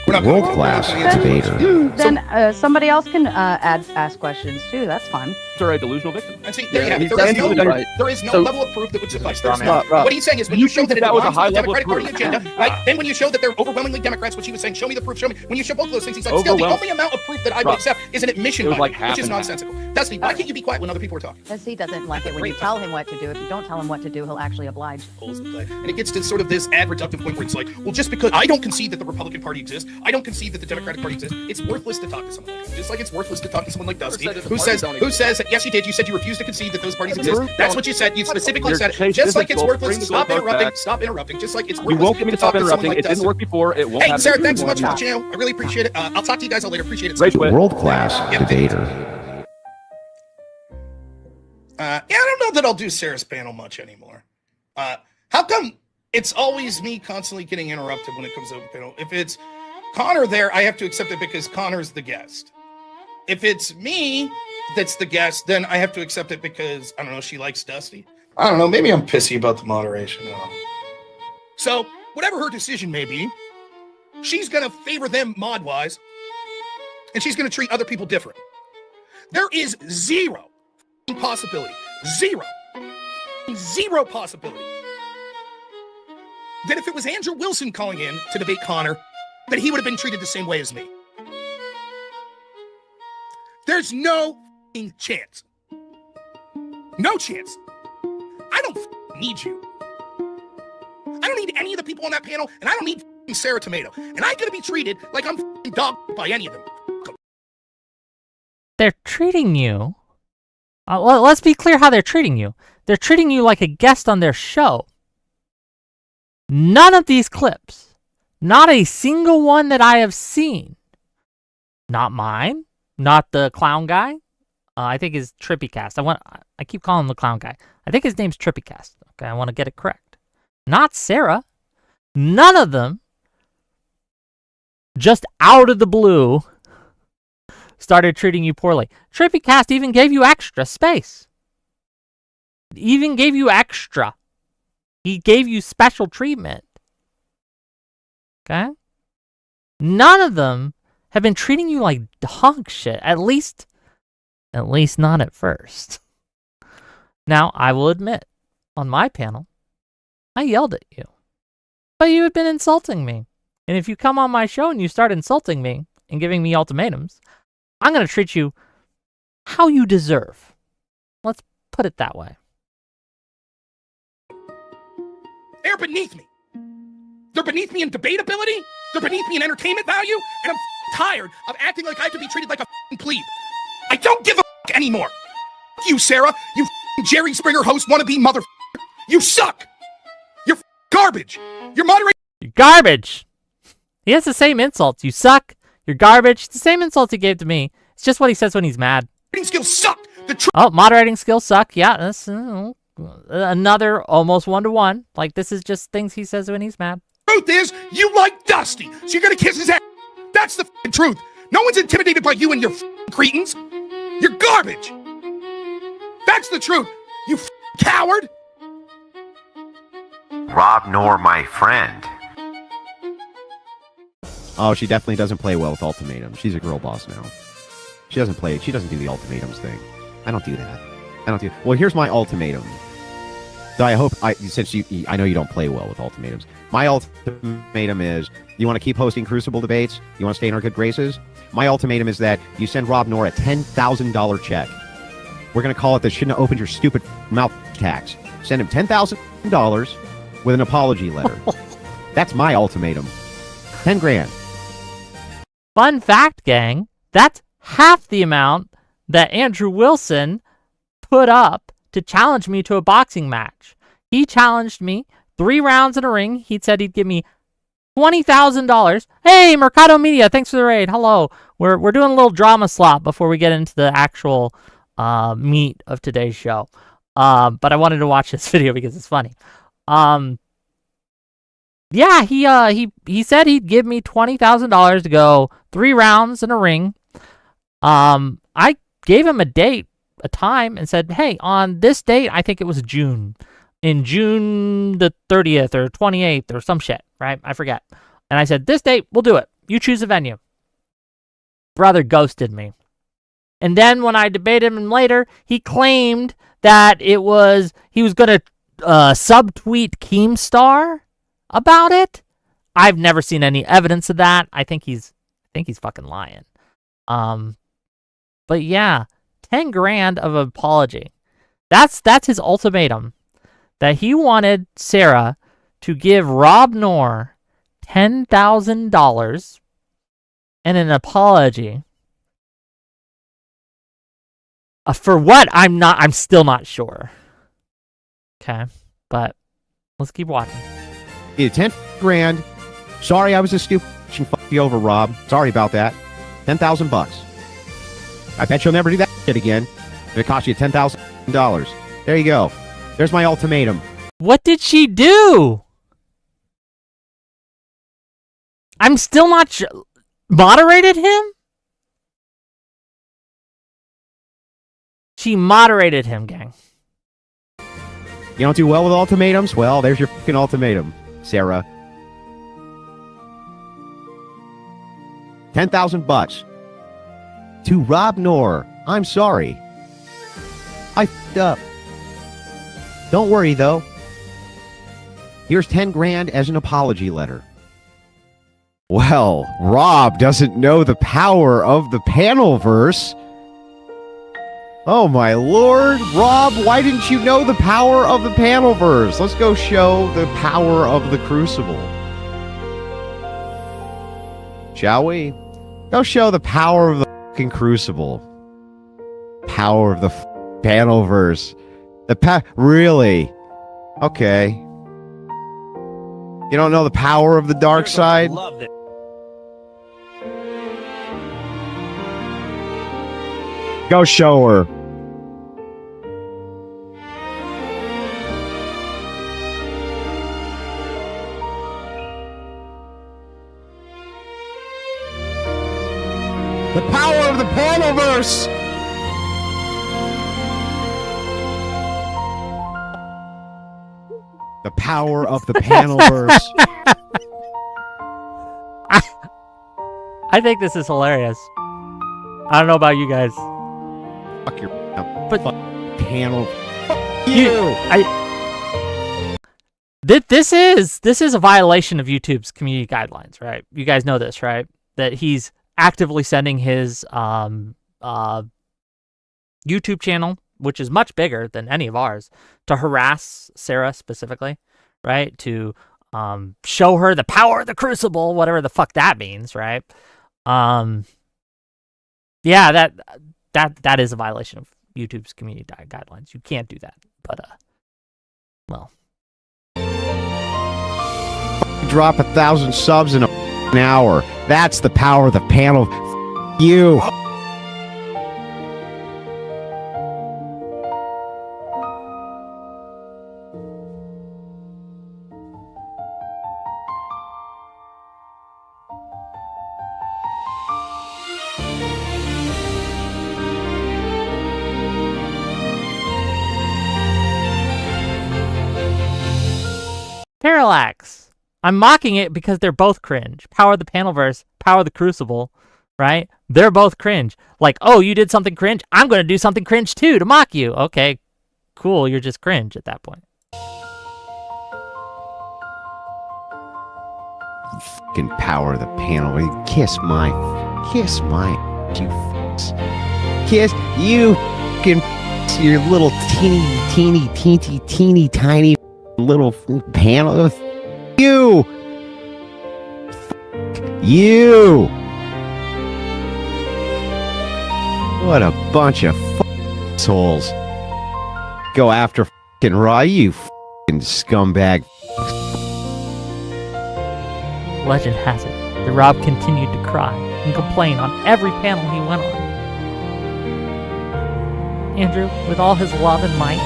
World-class debater. Then somebody else can ask questions too. That's fine. It's all right, delusional victim. And see, there you have it. There is no level of proof that would suffice. What he's saying is, when you show that it was a aligns high with the level of Democratic Party proof. agenda, right? Then when you show that they're overwhelmingly Democrats, which he was saying, show me the proof, show me. When you show both of those things, he's like, still, the only amount of proof that I would accept is an admission by you, which is nonsensical. Dusty, why can't you be quiet when other people are talking? Because he doesn't like it when you tell him what to do. If you don't tell him what to do, he'll actually oblige. And it gets to sort of this ad reductive point where it's like, well, just because I don't concede that the Republican Party exists, I don't concede that the Democratic Party exists, it's worthless to talk to someone like him. Just like it's worthless to talk to someone like Dusty, who says that, yes, you did. You said you refused to concede that those parties exist. That's what you said. You specifically said it. Just like it's worthless to stop interrupting. Just like it's worthless. You won't get me to stop interrupting. It didn't work before. It won't. Hey, Sarah, thanks so much for watching. I really appreciate it. I'll talk to you guys all later. Appreciate it. World-class debater. I don't know that I'll do Sarah's panel much anymore. How come it's always me constantly getting interrupted when it comes to open panel? If it's Connor there, I have to accept it because Connor's the guest. If it's me that's the guest, then I have to accept it because, I don't know, she likes Dusty. I don't know, maybe I'm pissy about the moderation. I don't know. So, whatever her decision may be, she's going to favor them mod-wise, and she's going to treat other people different. There is zero possibility that if it was Andrew Wilson calling in to debate Connor, that he would have been treated the same way as me. There's no chance. No chance. I don't need you. I don't need any of the people on that panel, and I don't need Sarah Tomato. And I'm going to be treated like I'm dogged by any of them. They're treating you. Well, let's be clear how they're treating you. They're treating you like a guest on their show. None of these clips, not a single one that I have seen, not mine, not the clown guy. I think his Trippycast. I keep calling him the clown guy. I think his name's Trippycast. Okay, I want to get it correct. Not Sarah. None of them. Just out of the blue, started treating you poorly. TrippyCast even gave you extra space. Even gave you extra. He gave you special treatment. Okay? None of them have been treating you like dog shit. At least not at first. Now, I will admit, on my panel, I yelled at you. But you had been insulting me. And if you come on my show and you start insulting me and giving me ultimatums, I'm going to treat you how you deserve. Let's put it that way. They're beneath me. They're beneath me in debatability. They're beneath me in entertainment value. And I'm tired of acting like I have to be treated like a plebe. I don't give a anymore. You, Sarah. You Jerry Springer host wannabe mother. You suck. You're garbage. You're moderating. You're garbage. He has the same insults. You suck. You're garbage. It's the same insults he gave to me. It's just what he says when he's mad. Moderating skills suck. Moderating skills suck. Yeah, that's another almost 1-to-1. Like, this is just things he says when he's mad. Truth is, you like Dusty, so you're gonna kiss his ass. That's the truth. No one's intimidated by you and your cretins. You're garbage. That's the truth. You coward. Rob Nor, my friend. Oh, she definitely doesn't play well with ultimatums. She's a girl boss now. She doesn't do the ultimatums thing. I don't do that. Well, here's my ultimatum. So I know you don't play well with ultimatums. My ultimatum is, you want to keep hosting Crucible debates? You want to stay in our good graces? My ultimatum is that you send Rob Nor a $10,000 check. We're going to call it the shouldn't have opened your stupid mouth tax. Send him $10,000 with an apology letter. That's my ultimatum. 10 grand. Fun fact, gang, that's half the amount that Andrew Wilson put up to challenge me to a boxing match. He challenged me 3 rounds in a ring. He said he'd give me $20,000. Hey, Mercado Media, thanks for the raid. Hello. We're doing a little drama slot before we get into the actual meat of today's show. But I wanted to watch this video because it's funny. Yeah, he said he'd give me $20,000 to go 3 rounds in a ring. I gave him a date, a time, and said, hey, on this date, I think it was June. In June the 30th or 28th or some shit, right? I forget. And I said, this date, we'll do it. You choose a venue. Brother ghosted me. And then when I debated him later, he claimed that he was going to subtweet Keemstar about it. I've never seen any evidence of that. I think he's fucking lying. But yeah, 10 grand of apology. That's his ultimatum. That he wanted Sarah to give Rob Nor $10,000 and an apology. For what? I'm still not sure. Okay, but let's keep watching. Yeah, 10 grand. Sorry, I was a stupid and fucked you over, Rob. Sorry about that. $10,000. I bet you'll never do that shit again. It cost you $10,000. There you go. There's my ultimatum. What did she do? I'm still not sure. Moderated him? She moderated him, gang. You don't do well with ultimatums? Well, there's your fucking ultimatum, Sarah. $10,000 to Rob Nor. I'm sorry. I f***ed up. Don't worry, though. Here's 10 grand as an apology letter. Well, Rob doesn't know the power of the panel-verse. Oh, my lord. Rob, why didn't you know the power of the panel-verse? Let's go show the power of the Crucible. Shall we? Go show the power of the fucking Crucible. Power of the panel-verse. Really? Okay. You don't know the power of the dark side? Go show her. The power of the panelverse! The power of the panelverse. I think this is hilarious. I don't know about you guys. Fuck your but panel. You. This is a violation of YouTube's community guidelines, right? You guys know this, right? That he's actively sending his YouTube channel, which is much bigger than any of ours, to harass Sarah specifically, right? To show her the power of the crucible, whatever the fuck that means, right? Yeah, that is a violation of YouTube's community guidelines. You can't do that. But well, drop 1,000 subs in an hour. That's the power of the panel. You. Parallax. I'm mocking it because they're both cringe. Power of the Panelverse, Power of the Crucible, right? They're both cringe. Like, oh, you did something cringe? I'm going to do something cringe too to mock you. Okay, cool. You're just cringe at that point. Fucking power of the panel. Kiss my. You fucks. Kiss you. Fucking. Your little teeny tiny little panel. You. You. What a bunch of souls. Go after fucking Raw, you fucking scumbag. Legend has it that Rob continued to cry and complain on every panel he went on. Andrew, with all his love and might,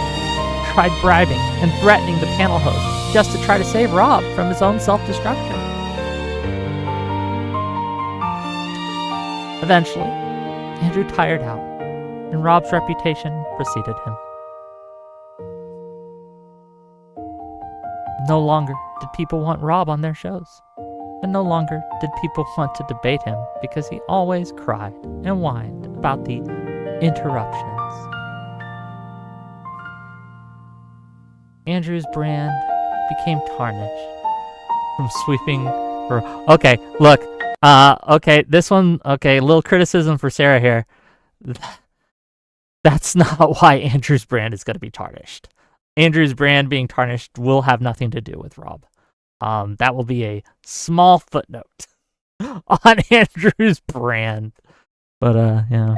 tried bribing and threatening the panel host just to try to save Rob from his own self-destruction. Eventually, Andrew tired out, and Rob's reputation preceded him. No longer did people want Rob on their shows, and no longer did people want to debate him because he always cried and whined about the interruptions. Andrew's brand became tarnished from sweeping her. Okay, look. Okay, this one. Okay, a little criticism for Sarah here. That's not why Andrew's brand is going to be tarnished. Andrew's brand being tarnished will have nothing to do with Rob. That will be a small footnote on Andrew's brand. But yeah.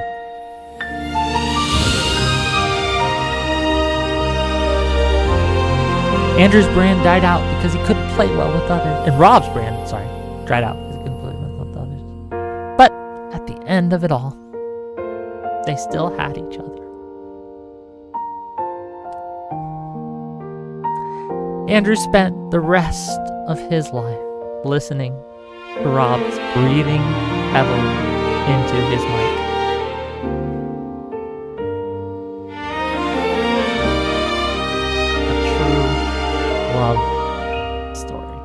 Andrew's brand died out because he couldn't play well with others. And Rob's brand, died out because he couldn't play well with others. But at the end of it all, they still had each other. Andrew spent the rest of his life listening to Rob's breathing heavily into his mic. A true love story.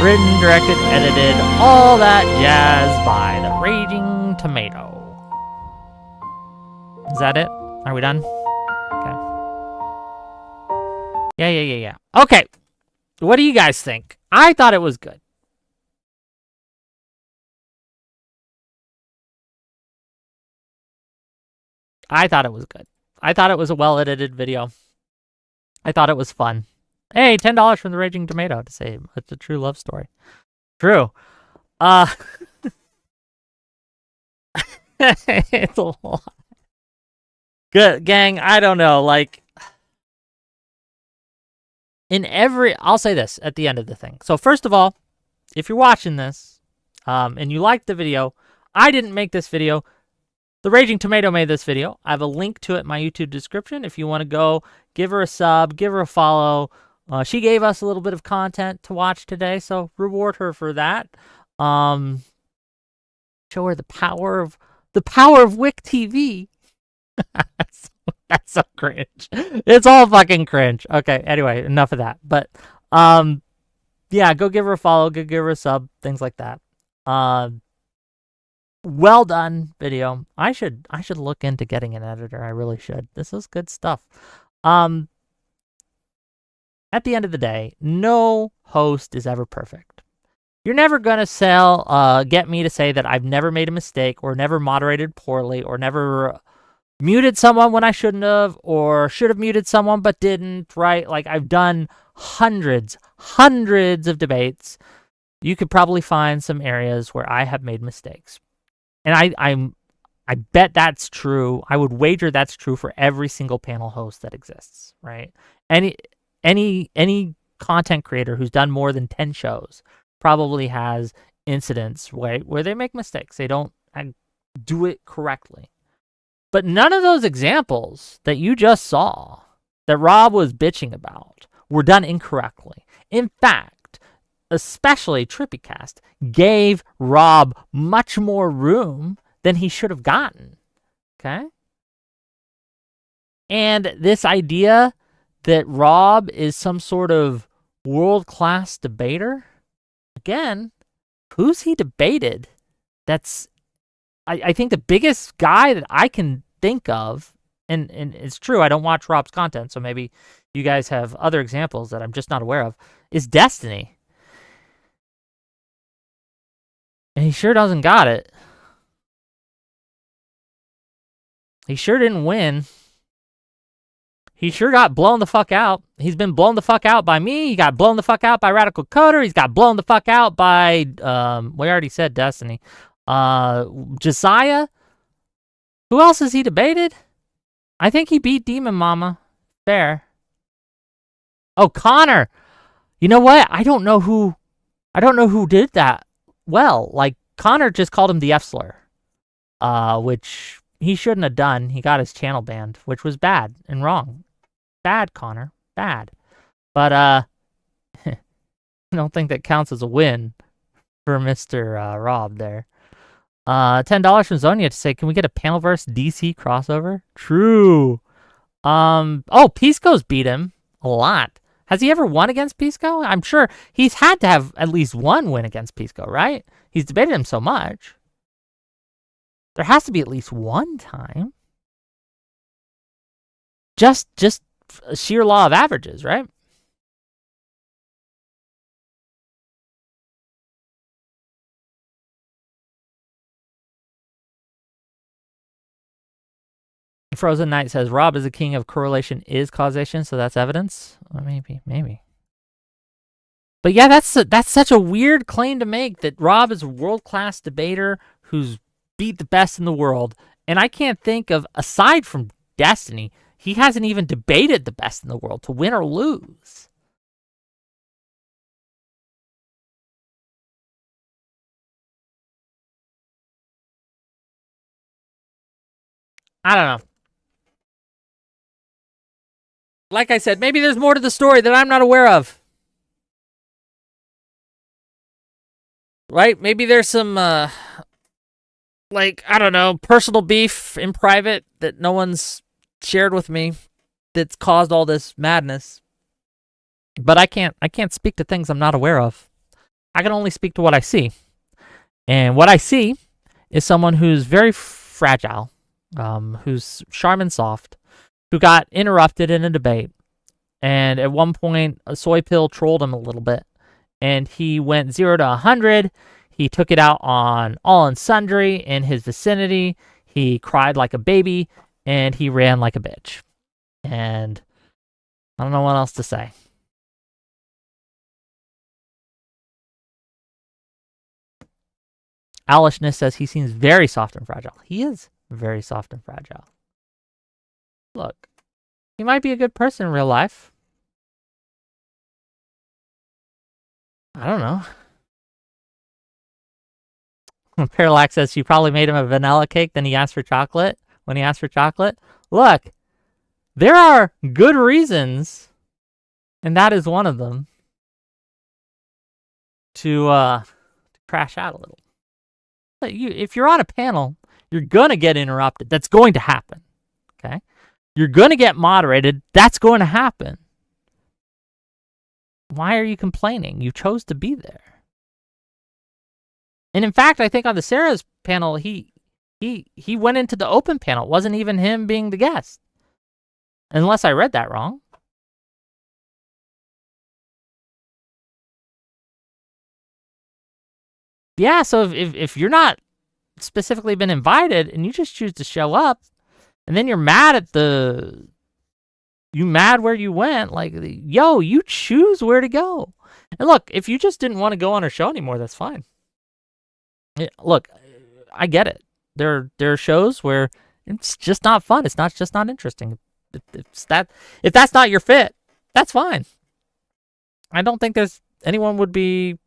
Written, directed, edited, all that jazz by the Raging Tomato. Is that it? Are we done? Okay. Yeah. Okay. What do you guys think? I thought it was good. I thought it was good. I thought it was a well-edited video. I thought it was fun. Hey, $10 from the Raging Tomato to say it's a true love story. True. It's a lot. Good, gang, I don't know, like, I'll say this at the end of the thing. So first of all, if you're watching this, and you liked the video, I didn't make this video. The Raging Tomato made this video. I have a link to it in my YouTube description. If you want to go, give her a sub, give her a follow, She gave us a little bit of content to watch today, so reward her for that. Show her the power of Wick TV. That's so cringe. It's all fucking cringe. Okay, anyway, enough of that. But yeah, go give her a follow, go give her a sub, things like that. Well done video. I should look into getting an editor. I really should. This is good stuff. At the end of the day, no host is ever perfect. You're never gonna get me to say that I've never made a mistake or never moderated poorly or never muted someone when I shouldn't have, or should have muted someone but didn't, right? Like, I've done hundreds of debates. You could probably find some areas where I have made mistakes. And I bet that's true. I would wager that's true for every single panel host that exists, right? Any content creator who's done more than 10 shows probably has incidents where they make mistakes. They don't do it correctly. But none of those examples that you just saw that Rob was bitching about were done incorrectly. In fact, especially TrippyCast gave Rob much more room than he should have gotten. Okay? And this idea that Rob is some sort of world-class debater, again, who's he debated? I think the biggest guy that I can think of, and it's true, I don't watch Rob's content, so maybe you guys have other examples that I'm just not aware of, is Destiny. And he sure doesn't got it. He sure didn't win. He sure got blown the fuck out. He's been blown the fuck out by me. He got blown the fuck out by Radical Coder. He's got blown the fuck out by, we already said Destiny. Josiah. Who else has he debated? I think he beat Demon Mama. Fair. Oh, Connor. You know what? I don't know who did that well. Like, Connor just called him the F slur. Which he shouldn't have done. He got his channel banned, which was bad and wrong. Bad, Connor. Bad. But I don't think that counts as a win for Mr. Rob there. $10 from Zonia to say, can we get a Panelverse DC crossover? True. Pisco's beat him a lot. Has he ever won against Pisco? I'm sure he's had to have at least one win against Pisco, right? He's debated him so much. There has to be at least one time. Just sheer law of averages, right? Frozen Knight says, Rob is the king of correlation is causation, so that's evidence? Well, maybe. But yeah, that's such a weird claim to make, that Rob is a world-class debater who's beat the best in the world. And I can't think of, aside from Destiny, he hasn't even debated the best in the world to win or lose. I don't know. Like I said, maybe there's more to the story that I'm not aware of. Right? Maybe there's some, I don't know, personal beef in private that no one's shared with me that's caused all this madness. But I can't speak to things I'm not aware of. I can only speak to what I see. And what I see is someone who's very fragile, who's Charmin soft, who got interrupted in a debate. And at one point, a soy pill trolled him a little bit. And he went 0 to 100. He took it out on all and sundry in his vicinity. He cried like a baby. And he ran like a bitch. And I don't know what else to say. Owlishness says he seems very soft and fragile. He is very soft and fragile. Look, he might be a good person in real life. I don't know. Parallax says she probably made him a vanilla cake, then he asked for chocolate. When he asked for chocolate. Look, there are good reasons And that is one of them. To crash out a little. But if you're on a panel, you're gonna get interrupted. That's going to happen. Okay? You're gonna get moderated. That's going to happen. Why are you complaining? You chose to be there. And in fact, I think on the Sarah's panel, he went into the open panel. It wasn't even him being the guest. Unless I read that wrong. Yeah, so if you're not specifically been invited and you just choose to show up, and then you're mad at you mad where you went, like, yo, you choose where to go. And look, if you just didn't want to go on our show anymore, that's fine. Look, I get it. There are shows where it's just not fun. It's just not interesting. If that's not your fit, that's fine. I don't think anyone would be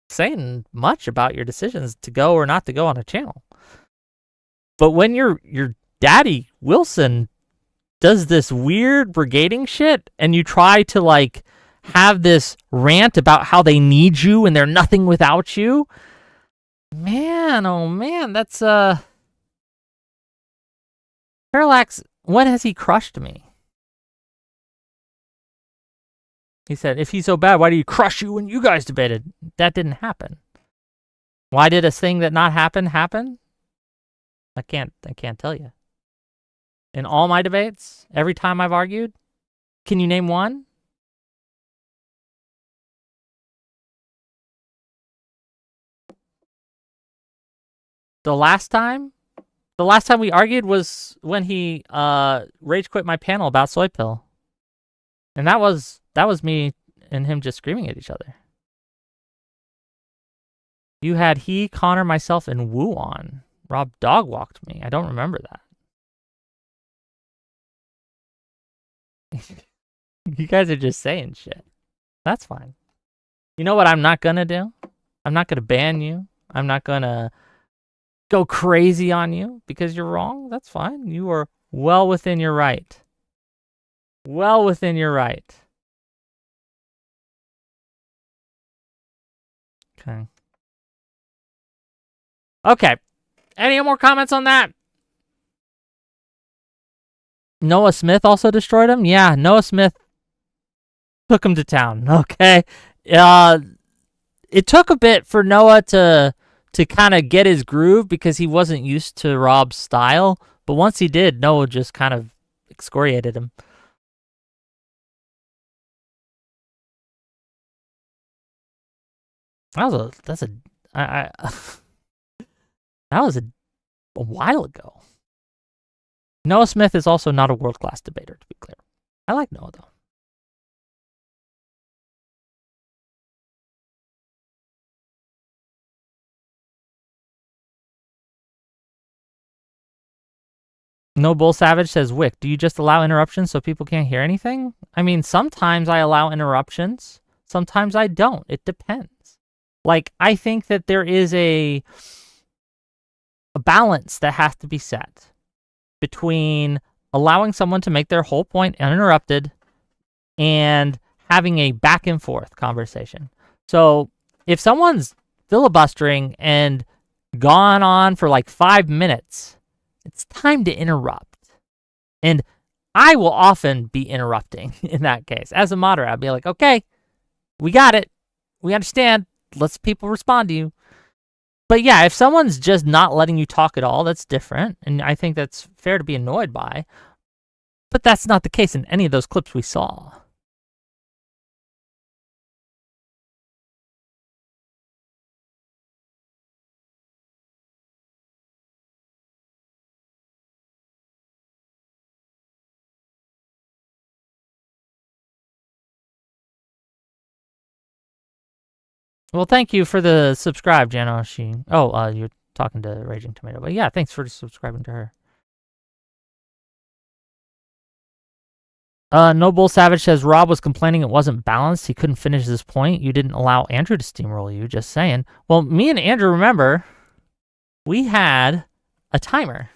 saying much about your decisions to go or not to go on a channel. But when your daddy Wilson does this weird brigading shit and you try to like have this rant about how they need you and they're nothing without you, man, oh man, that's Parallax, when has he crushed me? He said, if he's so bad, why do you crush you when you guys debated? That didn't happen. Why did a thing that not happen? I can't tell you. In all my debates, every time I've argued, can you name one? The last time we argued was when he rage quit my panel about soy pill. And that was me and him just screaming at each other. You had he, Connor, myself, and Woo on. Rob dog walked me. I don't remember that. You guys are just saying shit. That's fine. You know what I'm not gonna do? I'm not gonna ban you. I'm not gonna go crazy on you because you're wrong. That's fine. You are well within your right. Well within your right. Okay. Any more comments on that? Noah Smith also destroyed him? Yeah, Noah Smith took him to town. Okay. It took a bit for Noah to kind of get his groove because he wasn't used to Rob's style. But once he did, Noah just kind of excoriated him. That was a while ago. Noah Smith is also not a world-class debater, to be clear. I like Noah, though. No Bull Savage says, Wick, do you just allow interruptions so people can't hear anything? I mean, sometimes I allow interruptions. Sometimes I don't. It depends. Like, I think that there is a balance that has to be set between allowing someone to make their whole point uninterrupted and having a back and forth conversation. So if someone's filibustering and gone on for like 5 minutes, it's time to interrupt. And I will often be interrupting in that case. As a moderator, I'll be like, okay, we got it. We understand. Let's people respond to you. But yeah, if someone's just not letting you talk at all, that's different. And I think that's fair to be annoyed by. But that's not the case in any of those clips we saw. Well, thank you for the subscribe, Jano. You're talking to Raging Tomato. But yeah, thanks for subscribing to her. Noble Savage says, Rob was complaining it wasn't balanced. He couldn't finish his point. You didn't allow Andrew to steamroll you, just saying. Well, me and Andrew, remember, we had a timer.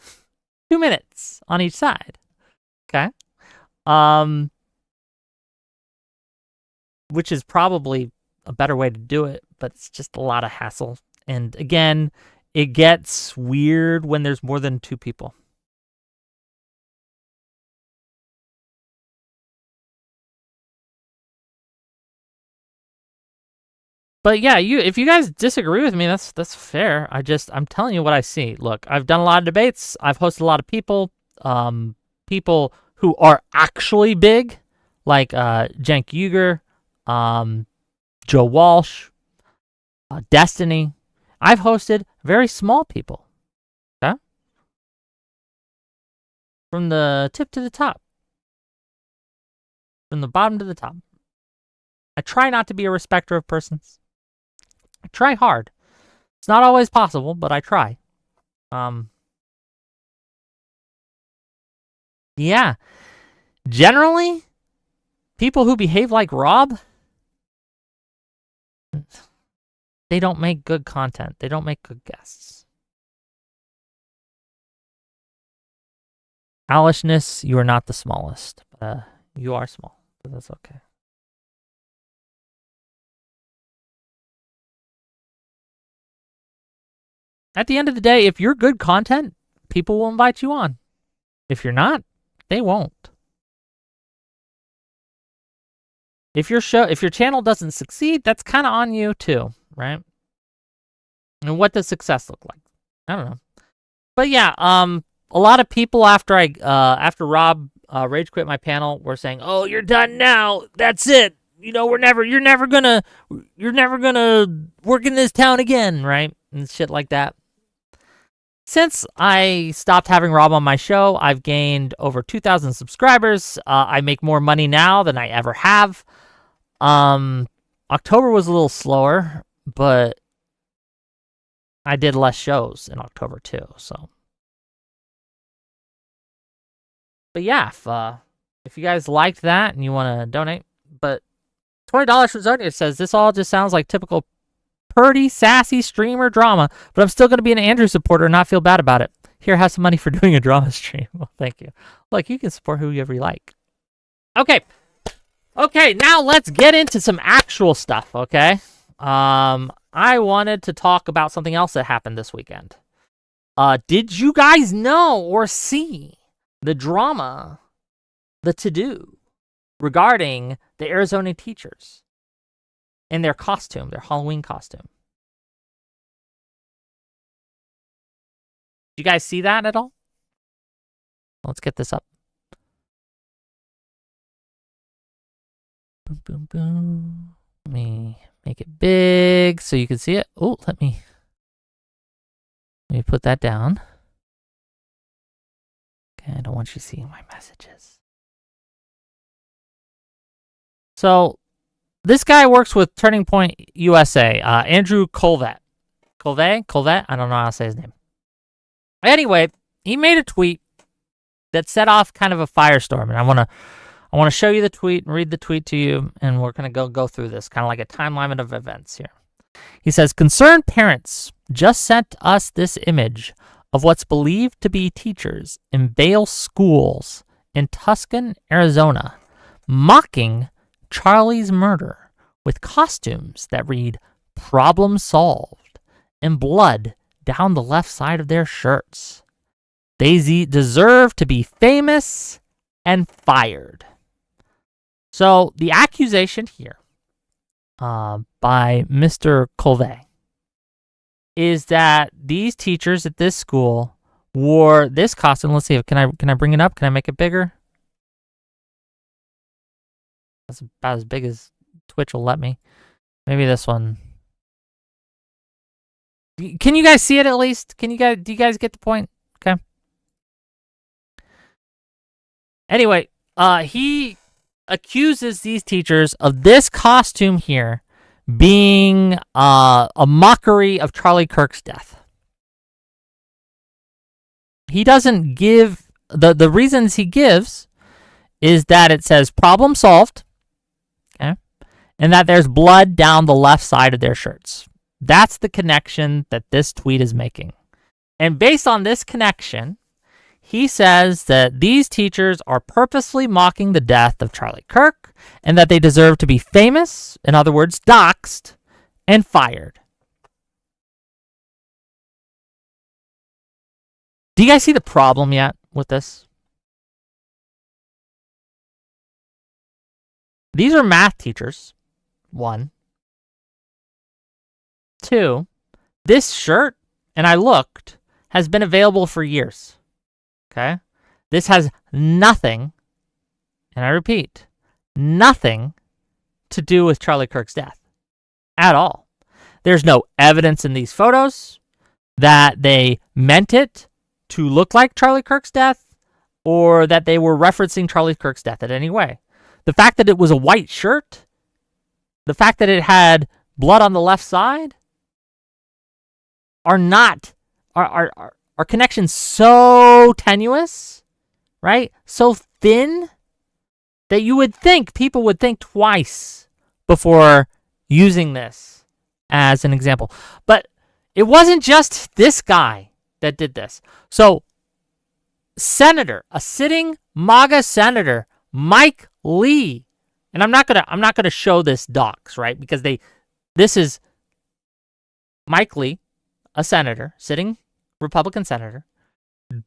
2 minutes on each side. Okay? which is probably a better way to do it, but it's just a lot of hassle. And again, it gets weird when there's more than 2 people. But yeah, if you guys disagree with me, that's fair. I'm telling you what I see. Look, I've done a lot of debates. I've hosted a lot of people, people who are actually big, like Cenk Uygur, Joe Walsh, Destiny. I've hosted very small people. Okay? From the tip to the top. From the bottom to the top. I try not to be a respecter of persons. I try hard. It's not always possible, but I try. Yeah. Generally, people who behave like Rob, they don't make good content. They don't make good guests. Alishness, you are not the smallest. You are small, but that's okay. At the end of the day, if you're good content, people will invite you on. If you're not, they won't. If your channel doesn't succeed, that's kind of on you too, right? And what does success look like? I don't know. But yeah, a lot of people after Rob rage quit my panel were saying, "Oh, you're done now. That's it. You know, you're never gonna work in this town again," right? And shit like that. Since I stopped having Rob on my show, I've gained over 2,000 subscribers. I make more money now than I ever have. October was a little slower, but I did less shows in October too, so. But yeah, if you guys liked that and you want to donate, but $20 from Zonia says, this all just sounds like typical purdy, sassy streamer drama, but I'm still going to be an Andrew supporter and not feel bad about it. Here, have some money for doing a drama stream. Well, thank you. Look, you can support whoever you like. Okay, now let's get into some actual stuff, okay? I wanted to talk about something else that happened this weekend. Did you guys know or see the drama, the to-do, regarding the Arizona teachers and their costume, their Halloween costume? Did you guys see that at all? Let's get this up. Boom, boom, boom. Let me make it big so you can see it. Oh, let me put that down. Okay, I don't want you seeing my messages. So, this guy works with Turning Point USA, Andrew Colvett. Colvett? I don't know how to say his name. Anyway, he made a tweet that set off kind of a firestorm, and I want to show you the tweet and read the tweet to you, and we're going to go through this, kind of like a timeline of events here. He says, concerned parents just sent us this image of what's believed to be teachers in Vail schools in Tucson, Arizona, mocking Charlie's murder with costumes that read "Problem Solved" and blood down the left side of their shirts. They deserve to be famous and fired. So the accusation here by Mr. Colvey is that these teachers at this school wore this costume. Let's see, can I bring it up? Can I make it bigger? That's about as big as Twitch will let me. Maybe this one. Can you guys see it at least? Do you guys get the point? Okay. Anyway, he accuses these teachers of this costume here being a mockery of Charlie Kirk's death. He doesn't give the reasons he gives is that it says "problem solved," okay, and that there's blood down the left side of their shirts. That's the connection that this tweet is making. And based on this connection, he says that these teachers are purposely mocking the death of Charlie Kirk and that they deserve to be famous, in other words, doxxed, and fired. Do you guys see the problem yet with this? These are math teachers, 1. 2, this shirt, and I looked, has been available for years. Okay? This has nothing, and I repeat, nothing to do with Charlie Kirk's death at all. There's no evidence in these photos that they meant it to look like Charlie Kirk's death or that they were referencing Charlie Kirk's death in any way. The fact that it was a white shirt, the fact that it had blood on the left side are connections so tenuous, right? So thin that you would think people would think twice before using this as an example. But it wasn't just this guy that did this. So a sitting MAGA senator, Mike Lee, and I'm not gonna show this docs, right? Because this is Mike Lee, a senator, sitting Republican senator,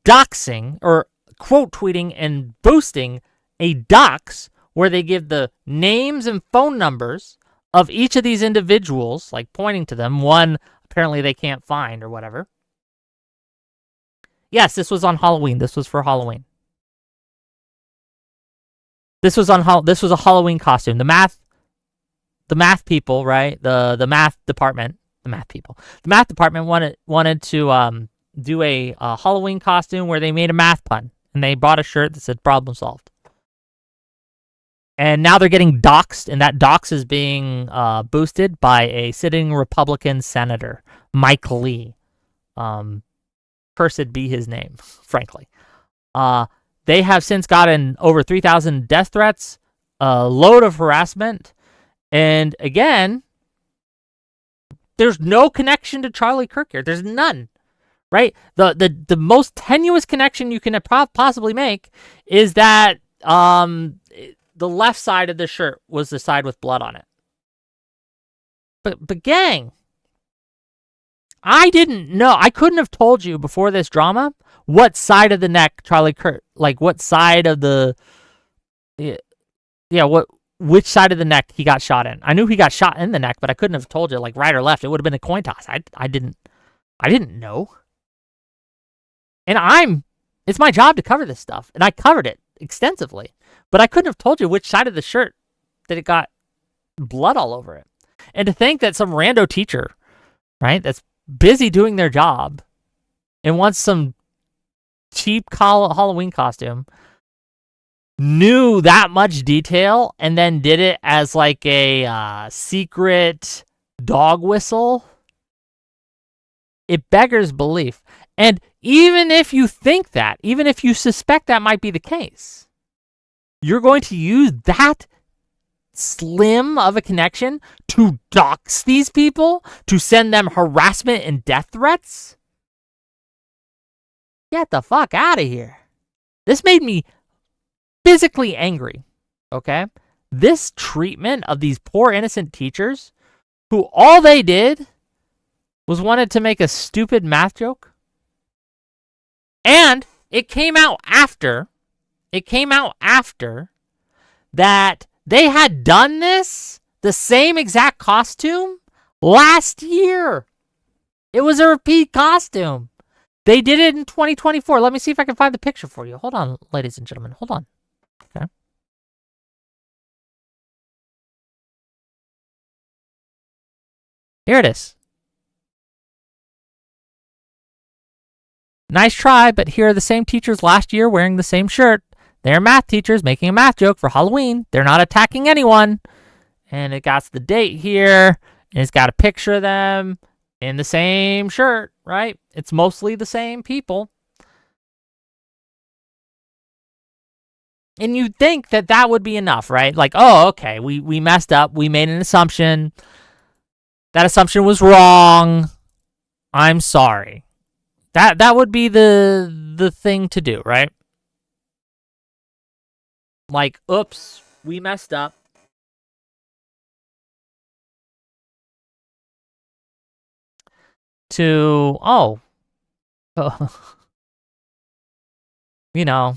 doxing or quote tweeting and boosting a dox where they give the names and phone numbers of each of these individuals, like pointing to them. One apparently they can't find or whatever. Yes, this was on Halloween. This was for Halloween. This was a Halloween costume. The math people, right? The math department wanted to do a Halloween costume where they made a math pun and they bought a shirt that said "problem solved." And now they're getting doxxed, and that dox is being boosted by a sitting Republican senator, Mike Lee. Cursed be his name, frankly. They have since gotten over 3,000 death threats, a load of harassment, and again, there's no connection to Charlie Kirk here. There's none, right? The most tenuous connection you can possibly make is that the left side of the shirt was the side with blood on it. But gang, I didn't know. I couldn't have told you before this drama what side of the neck Charlie Kirk, like what side of the, which side of the neck he got shot in. I knew he got shot in the neck, but I couldn't have told you like right or left. It would have been a coin toss. I didn't know. And it's my job to cover this stuff, and I covered it extensively, but I couldn't have told you which side of the shirt that it got blood all over it. And to think that some rando teacher, right, that's busy doing their job and wants some cheap Halloween costume, knew that much detail and then did it as like a secret dog whistle, it beggars belief. And even if you think that, even if you suspect that might be the case, you're going to use that slim of a connection to dox these people, to send them harassment and death threats? Get the fuck out of here. This made me physically angry, okay? This treatment of these poor innocent teachers who all they did was wanted to make a stupid math joke. And it came out after that they had done this, the same exact costume, last year. It was a repeat costume. They did it in 2024. Let me see if I can find the picture for you. Hold on, ladies and gentlemen. Hold on. Okay. Here it is. Nice try, but here are the same teachers last year wearing the same shirt. They're math teachers making a math joke for Halloween. They're not attacking anyone. And it got the date here. And it's got a picture of them in the same shirt, right? It's mostly the same people. And you'd think that that would be enough, right? Like, oh, okay, we messed up. We made an assumption. That assumption was wrong. I'm sorry. That would be the thing to do, right? Like, oops, we messed up. to, you know,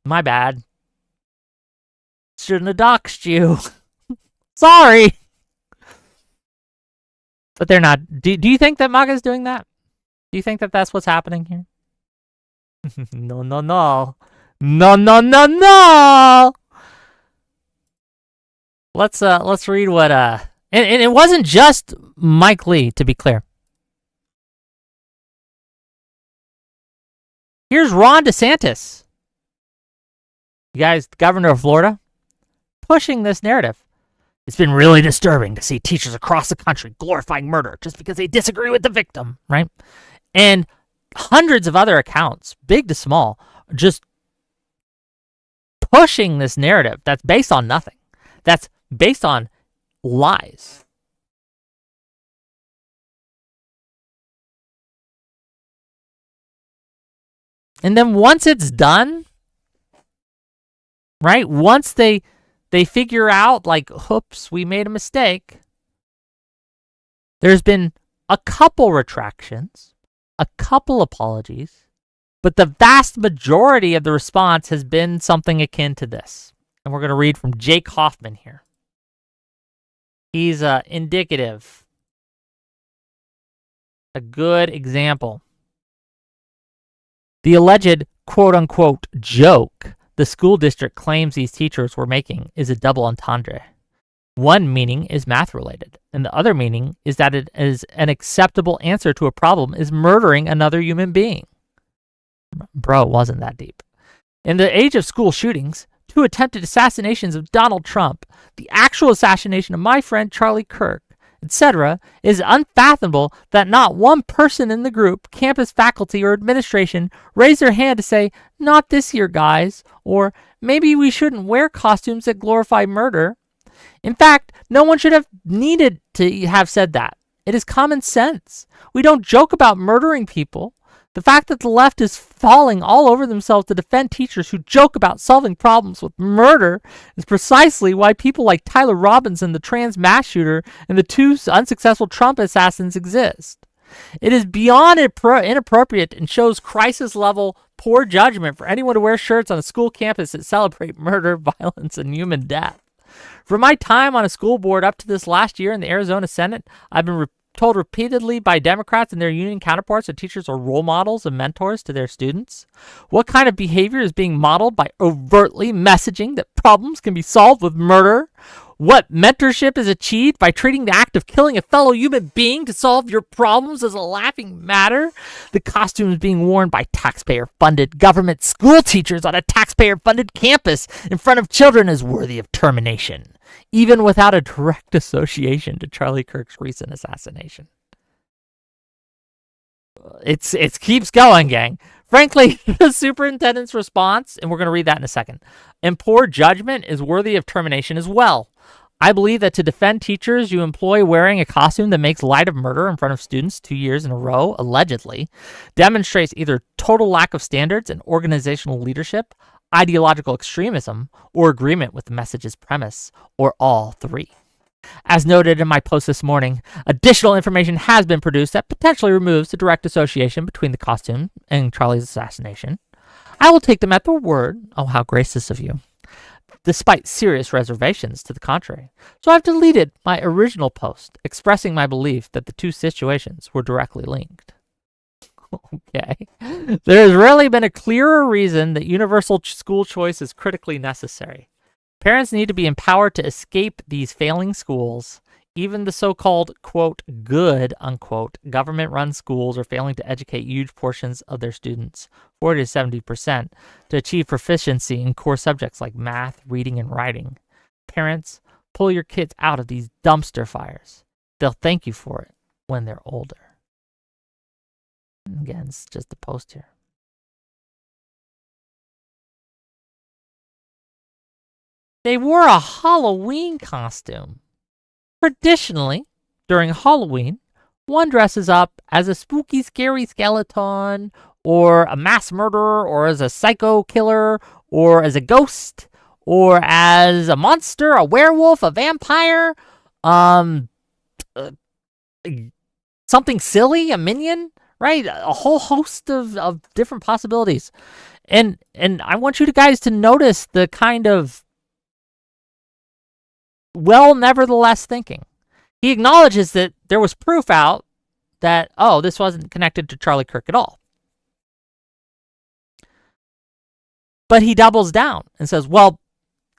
my bad. Shouldn't have doxed you. Sorry. But they're not. Do you think that MAGA is doing that? Do you think that that's what's happening here? No, no, no. No, no, no, no. Let's read what and it wasn't just Mike Lee, to be clear. Here's Ron DeSantis. You guys, the governor of Florida, pushing this narrative. It's been really disturbing to see teachers across the country glorifying murder just because they disagree with the victim, right? And hundreds of other accounts, big to small, just pushing this narrative that's based on nothing. That's based on lies. And then once it's done, right? Once they figure out, like, oops, we made a mistake, there's been a couple retractions, a couple apologies, but the vast majority of the response has been something akin to this. And we're going to read from Jake Hoffman here. He's indicative, a good example. The alleged quote-unquote joke the school district claims these teachers were making is a double entendre. One meaning is math-related, and the other meaning is that it is an acceptable answer to a problem is murdering another human being. Bro, it wasn't that deep. In the age of school shootings, 2 attempted assassinations of Donald Trump, the actual assassination of my friend Charlie Kirk, etc., it is unfathomable that not one person in the group, campus faculty, or administration raised their hand to say, "Not this year, guys," or "Maybe we shouldn't wear costumes that glorify murder." In fact, no one should have needed to have said that. It is common sense. We don't joke about murdering people. The fact that the left is falling all over themselves to defend teachers who joke about solving problems with murder is precisely why people like Tyler Robinson, the trans mass shooter, and the 2 unsuccessful Trump assassins exist. It is beyond inappropriate and shows crisis-level poor judgment for anyone to wear shirts on a school campus that celebrate murder, violence, and human death. From my time on a school board up to this last year in the Arizona Senate, I've been told repeatedly by Democrats and their union counterparts that teachers are role models and mentors to their students. What kind of behavior is being modeled by overtly messaging that problems can be solved with murder? What mentorship is achieved by treating the act of killing a fellow human being to solve your problems as a laughing matter? The costumes being worn by taxpayer-funded government school teachers on a taxpayer-funded campus in front of children is worthy of termination, even without a direct association to Charlie Kirk's recent assassination. It keeps going, gang. Frankly, the superintendent's response, and we're going to read that in a second, and poor judgment is worthy of termination as well. I believe that to defend teachers you employ wearing a costume that makes light of murder in front of students 2 years in a row, allegedly, demonstrates either total lack of standards and organizational leadership, ideological extremism, or agreement with the message's premise, or all 3. As noted in my post this morning, additional information has been produced that potentially removes the direct association between the costume and Charlie's assassination. I will take them at their word. Oh, how gracious of you. Despite serious reservations to the contrary. So I've deleted my original post expressing my belief that the 2 situations were directly linked. Okay. There has rarely been a clearer reason that universal school choice is critically necessary. Parents need to be empowered to escape these failing schools. Even the so-called, quote, good, unquote, government-run schools are failing to educate huge portions of their students, 40 to 70%, to achieve proficiency in core subjects like math, reading, and writing. Parents, pull your kids out of these dumpster fires. They'll thank you for it when they're older. And again, it's just a post here. They wore a Halloween costume. Traditionally, during Halloween, one dresses up as a spooky, scary skeleton, or a mass murderer, or as a psycho killer, or as a ghost, or as a monster, a werewolf, a vampire, something silly, a minion, right? A whole host of different possibilities. And I want you guys to notice the kind of nevertheless thinking. He acknowledges that there was proof out that, this wasn't connected to Charlie Kirk at all. But he doubles down and says, well,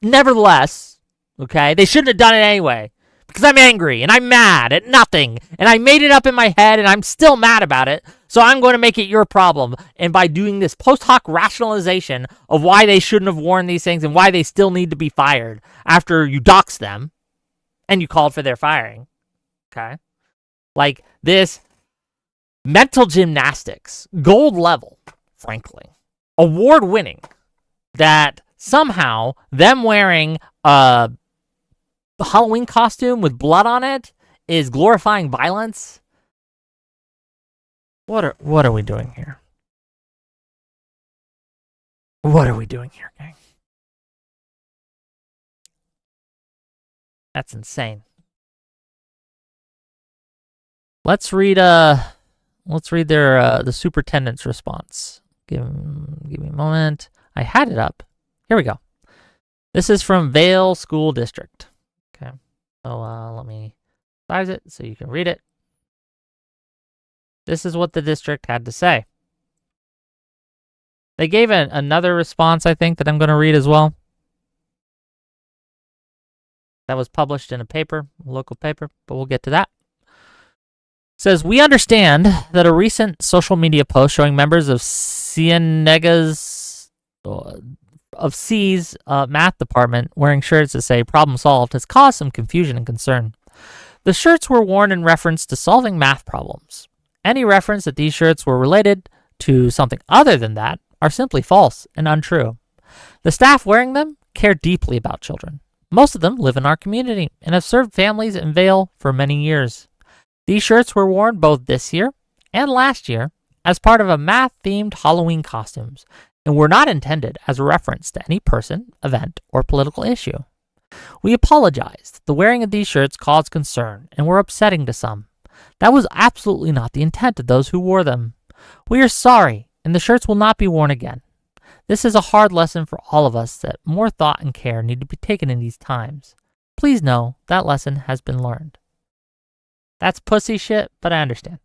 nevertheless, okay, they shouldn't have done it anyway because I'm angry and I'm mad at nothing and I made it up in my head and I'm still mad about it, so I'm going to make it your problem. And by doing this post hoc rationalization of why they shouldn't have worn these things and why they still need to be fired after you doxed them and you called for their firing, okay? Like this mental gymnastics, gold level, frankly, award-winning, that somehow them wearing a Halloween costume with blood on it is glorifying violence. What are we doing here? What are we doing here, gang? That's insane. Let's read their the superintendent's response. Give me a moment. I had it up. Here we go. This is from Vale School District. Okay. So let me size it so you can read it. This is what the district had to say. They gave another response, I think, that I'm going to read as well. That was published in a paper, a local paper, but we'll get to that. It says, we understand that a recent social media post showing members of C's math department wearing shirts that say problem solved has caused some confusion and concern. The shirts were worn in reference to solving math problems. Any reference that these shirts were related to something other than that are simply false and untrue. The staff wearing them care deeply about children. Most of them live in our community and have served families in Vail for many years. These shirts were worn both this year and last year as part of a math-themed Halloween costumes and were not intended as a reference to any person, event, or political issue. We apologize that the wearing of these shirts caused concern and were upsetting to some. That was absolutely not the intent of those who wore them. We are sorry, and the shirts will not be worn again. This is a hard lesson for all of us that more thought and care need to be taken in these times. Please know that lesson has been learned. That's pussy shit, but I understand.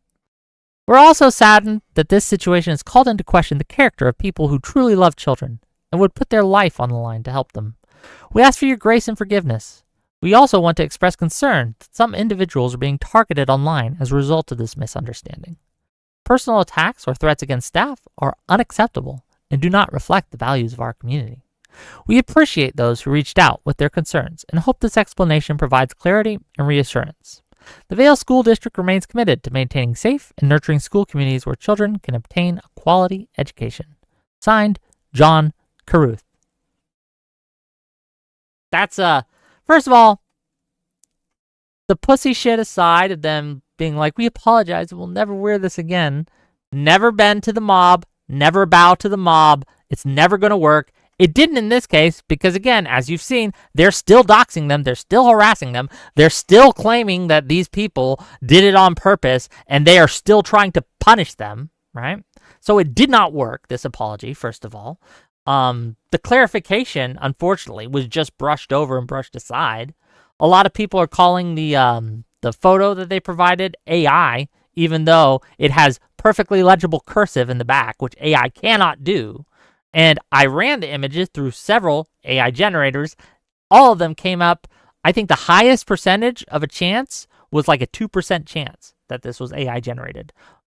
We're also saddened that this situation has called into question the character of people who truly love children and would put their life on the line to help them. We ask for your grace and forgiveness. We also want to express concern that some individuals are being targeted online as a result of this misunderstanding. Personal attacks or threats against staff are unacceptable and do not reflect the values of our community. We appreciate those who reached out with their concerns and hope this explanation provides clarity and reassurance. The Vail School District remains committed to maintaining safe and nurturing school communities where children can obtain a quality education. Signed, John Caruth. That's, first of all, the pussy shit aside of them being like, we apologize, we'll never wear this again. Never bend to the mob, never bow to the mob. It's never going to work. It didn't in this case because, again, as you've seen, they're still doxing them. They're still harassing them. They're still claiming that these people did it on purpose, and they are still trying to punish them, right? So it did not work, this apology, first of all. The clarification, unfortunately, was just brushed over and brushed aside. A lot of people are calling the photo that they provided AI, even though it has perfectly legible cursive in the back, which AI cannot do. And I ran the images through several AI generators. All of them came up, I think the highest percentage of a chance was like a 2% chance that this was AI generated.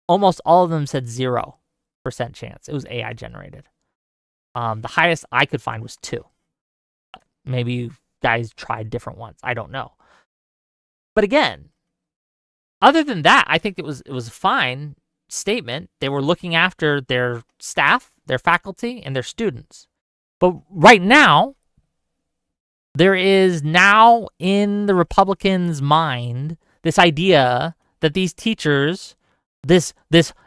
Almost all of them said 0% chance it was AI generated. The highest I could find was 2. Maybe you guys tried different ones. I don't know. But again, other than that, I think it was a fine statement. They were looking after their staff, their faculty, and their students. But right now, there is now in the Republicans' mind this idea that these teachers, this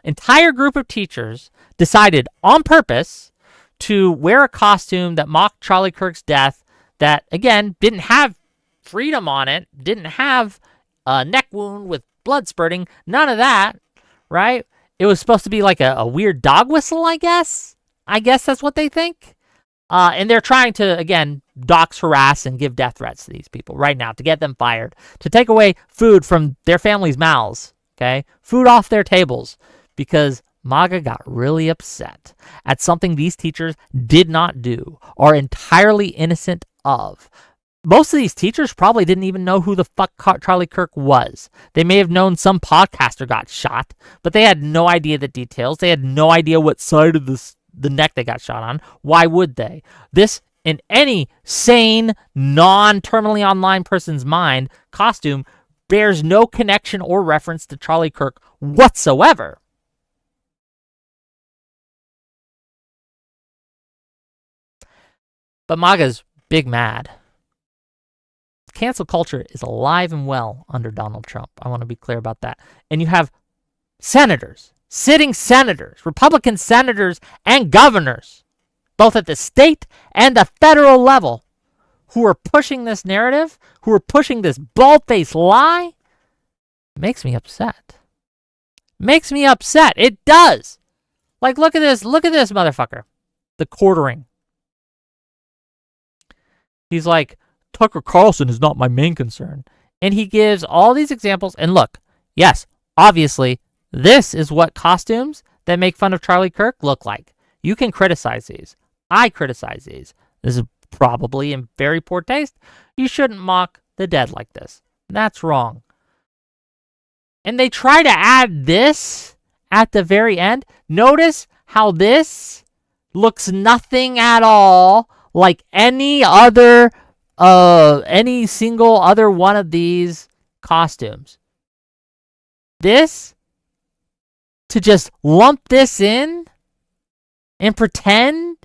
entire group of teachers, decided on purpose to wear a costume that mocked Charlie Kirk's death, that, again, didn't have freedom on it, didn't have a neck wound with blood spurting. None of that, right? It was supposed to be like a weird dog whistle, I guess. I guess that's what they think. And they're trying to, again, dox, harass, and give death threats to these people right now to get them fired, to take away food from their families' mouths, okay? Food off their tables, because MAGA got really upset at something these teachers did not do, are entirely innocent of. Most of these teachers probably didn't even know who the fuck Charlie Kirk was. They may have known some podcaster got shot, but they had no idea the details. They had no idea what side of the neck they got shot on. Why would they? This, in any sane, non-terminally online person's mind, costume bears no connection or reference to Charlie Kirk whatsoever. But MAGA's big mad. Cancel culture is alive and well under Donald Trump. I want to be clear about that. And you have senators, sitting senators, Republican senators and governors, both at the state and the federal level, who are pushing this narrative, who are pushing this bald-faced lie. It makes me upset. Makes me upset. It does. Like, look at this motherfucker. The quartering. He's like, Tucker Carlson is not my main concern. And he gives all these examples. And look, yes, obviously, this is what costumes that make fun of Charlie Kirk look like. You can criticize these. I criticize these. This is probably in very poor taste. You shouldn't mock the dead like this. That's wrong. And they try to add this at the very end. Notice how this looks nothing at all like any single other one of these costumes. This, to just lump this in and pretend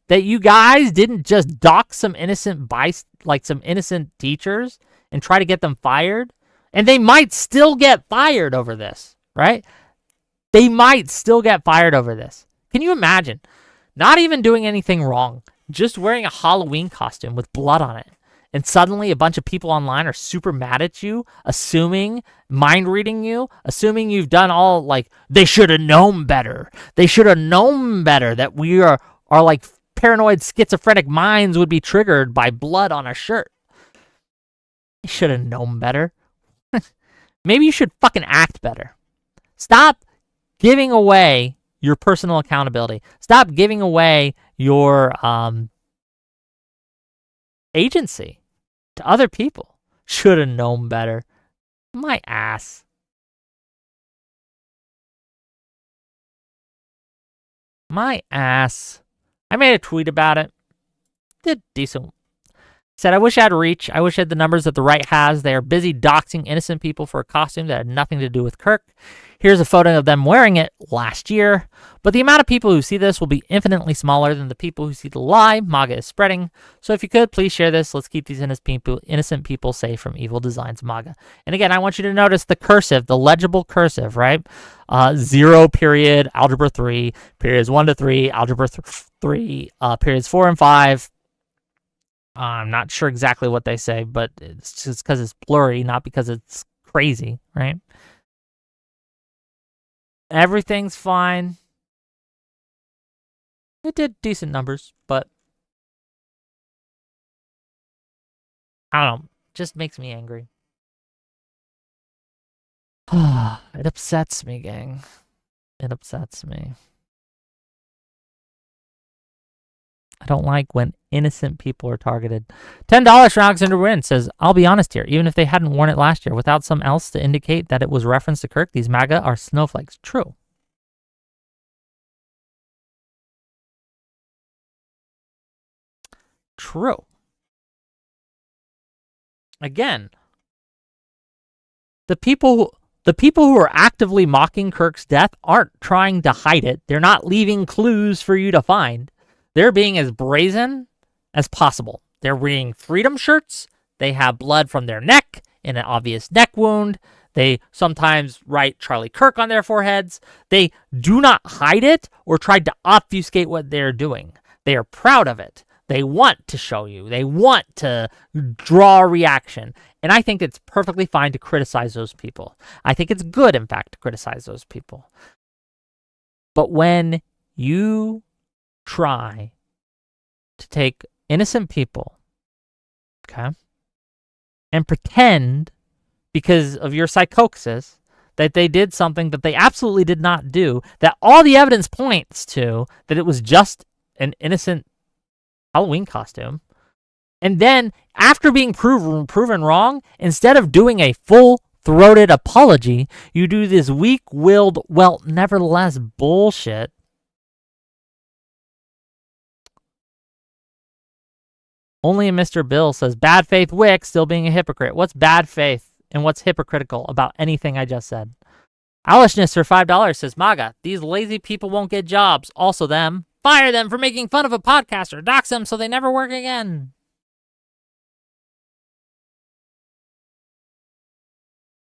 that you guys didn't just dock some innocent some innocent teachers and try to get them fired, and they might still get fired over this, right? They might still get fired over this. Can you imagine? Not even doing anything wrong, just wearing a Halloween costume with blood on it. And suddenly a bunch of people online are super mad at you, assuming, mind reading you, assuming you've done all, like, they should have known better. They should have known better that we are like paranoid schizophrenic minds would be triggered by blood on a shirt. They should have known better. Maybe you should fucking act better. Stop giving away your personal accountability. Stop giving away your agency to other people. Should have known better. My ass. My ass. I made a tweet about it. Did decent. Said, I wish I had reach. I wish I had the numbers that the right has. They are busy doxing innocent people for a costume that had nothing to do with Kirk. Here's a photo of them wearing it last year. But the amount of people who see this will be infinitely smaller than the people who see the lie MAGA is spreading. So if you could, please share this. Let's keep these innocent people safe from evil designs MAGA. And again, I want you to notice the cursive, the legible cursive, right? 0 period, algebra 3, periods 1 to 3, algebra 3, periods 4 and 5. I'm not sure exactly what they say, but it's just because it's blurry, not because it's crazy, right? Everything's fine. It did decent numbers, but I don't know. Just makes me angry. It upsets me, gang. It upsets me. I don't like when innocent people are targeted. $10 for Alexander Wynn says, I'll be honest here. Even if they hadn't worn it last year, without some else to indicate that it was reference to Kirk, these MAGA are snowflakes. True. True. Again, the people who are actively mocking Kirk's death aren't trying to hide it. They're not leaving clues for you to find. They're being as brazen as possible. They're wearing freedom shirts. They have blood from their neck in an obvious neck wound. They sometimes write Charlie Kirk on their foreheads. They do not hide it or try to obfuscate what they're doing. They are proud of it. They want to show you. They want to draw a reaction. And I think it's perfectly fine to criticize those people. I think it's good, in fact, to criticize those people. But when you try to take innocent people, okay, and pretend, because of your psychosis, that they did something that they absolutely did not do, that all the evidence points to that it was just an innocent Halloween costume, and then after being proven wrong, instead of doing a full-throated apology, you do this weak-willed, well, nevertheless bullshit. Only Mr. Bill says, bad faith Wick still being a hypocrite. What's bad faith and what's hypocritical about anything I just said? Alishness for $5 says, MAGA, these lazy people won't get jobs. Also them. Fire them for making fun of a podcaster. Dox them so they never work again.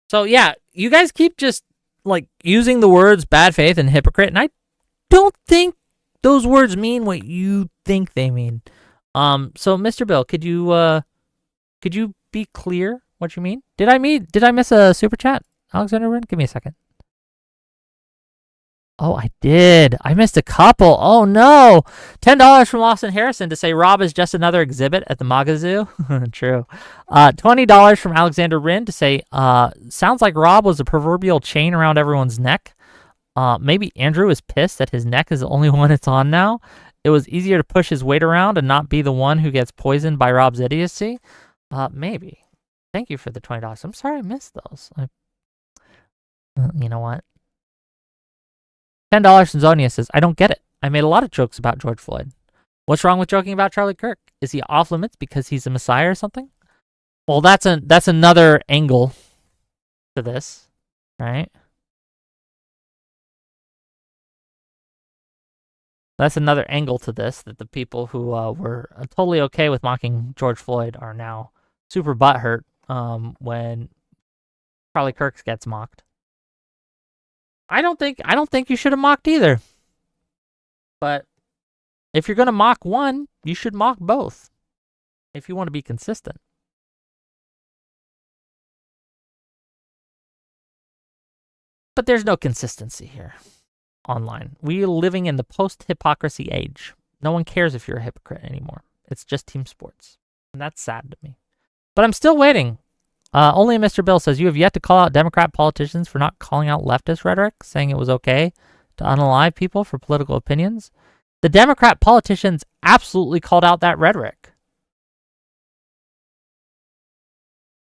So yeah, you guys keep just like using the words bad faith and hypocrite, and I don't think those words mean what you think they mean. So Mr. Bill, could you be clear what you mean? Did I miss a super chat? Alexander Wren? Give me a second. Oh, I did. I missed a couple. Oh, no. $10 from Lawson Harrison to say Rob is just another exhibit at the MAGA Zoo. True. $20 from Alexander Wren to say, sounds like Rob was a proverbial chain around everyone's neck. Maybe Andrew is pissed that his neck is the only one it's on now. It was easier to push his weight around and not be the one who gets poisoned by Rob's idiocy. Maybe. Thank you for the $20. I'm sorry I missed those. You know what? $10 from Zonia says, I don't get it. I made a lot of jokes about George Floyd. What's wrong with joking about Charlie Kirk? Is he off limits because he's a messiah or something? Well, that's another angle to this, right? That's another angle to this, that the people who were totally okay with mocking George Floyd are now super butthurt when Charlie Kirk gets mocked. I don't think you should have mocked either. But if you're going to mock one, you should mock both if you want to be consistent. But there's no consistency here online. We're living in the post-hypocrisy age. No one cares if you're a hypocrite anymore. It's just team sports. And that's sad to me. But I'm still waiting. Only Mr. Bill says, you have yet to call out Democrat politicians for not calling out leftist rhetoric, saying it was okay to unalive people for political opinions. The Democrat politicians absolutely called out that rhetoric.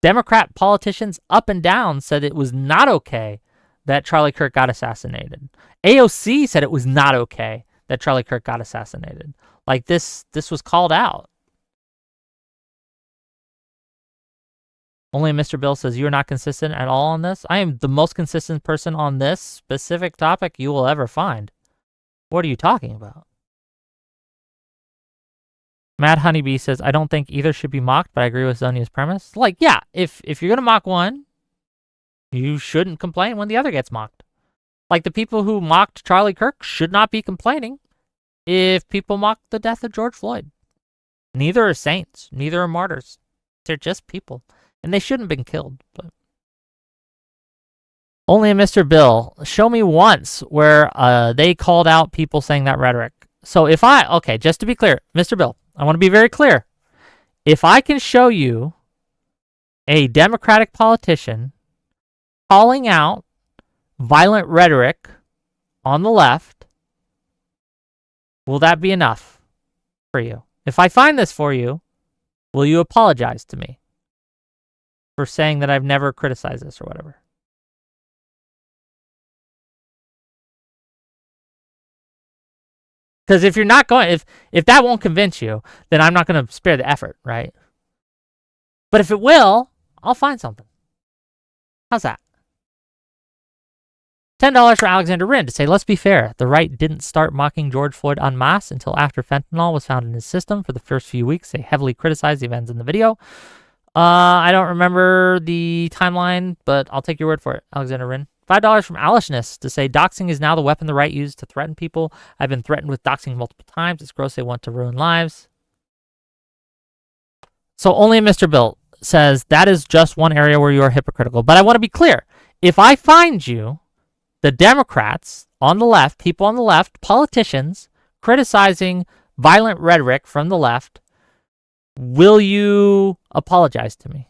Democrat politicians up and down said it was not okay that Charlie Kirk got assassinated. AOC said it was not okay that Charlie Kirk got assassinated. Like this was called out. Only Mr. Bill says, you are not consistent at all on this. I am the most consistent person on this specific topic you will ever find. What are you talking about? Mad Honeybee says, I don't think either should be mocked, but I agree with Zonia's premise. Like, yeah, if you're going to mock one, you shouldn't complain when the other gets mocked. Like the people who mocked Charlie Kirk should not be complaining if people mock the death of George Floyd. Neither are saints. Neither are martyrs. They're just people. And they shouldn't have been killed. But only Mr. Bill, show me once where they called out people saying that rhetoric. So if okay, just to be clear, Mr. Bill, I want to be very clear. If I can show you a Democratic politician calling out violent rhetoric on the left, will that be enough for you? If I find this for you, will you apologize to me for saying that I've never criticized this or whatever? Because if you're not going, if that won't convince you, then I'm not going to spare the effort, right? But if it will, I'll find something. How's that? $10 for Alexander Wren to say, let's be fair. The right didn't start mocking George Floyd en masse until after fentanyl was found in his system. For the first few weeks, they heavily criticized the events in the video. I don't remember the timeline, but I'll take your word for it, Alexander Wren. $5 from Alishness to say, doxing is now the weapon the right uses to threaten people. I've been threatened with doxing multiple times. It's gross they want to ruin lives. So only Mr. Bill says that is just one area where you are hypocritical. But I want to be clear. If I find you, the Democrats on the left, people on the left, politicians criticizing violent rhetoric from the left, will you apologize to me?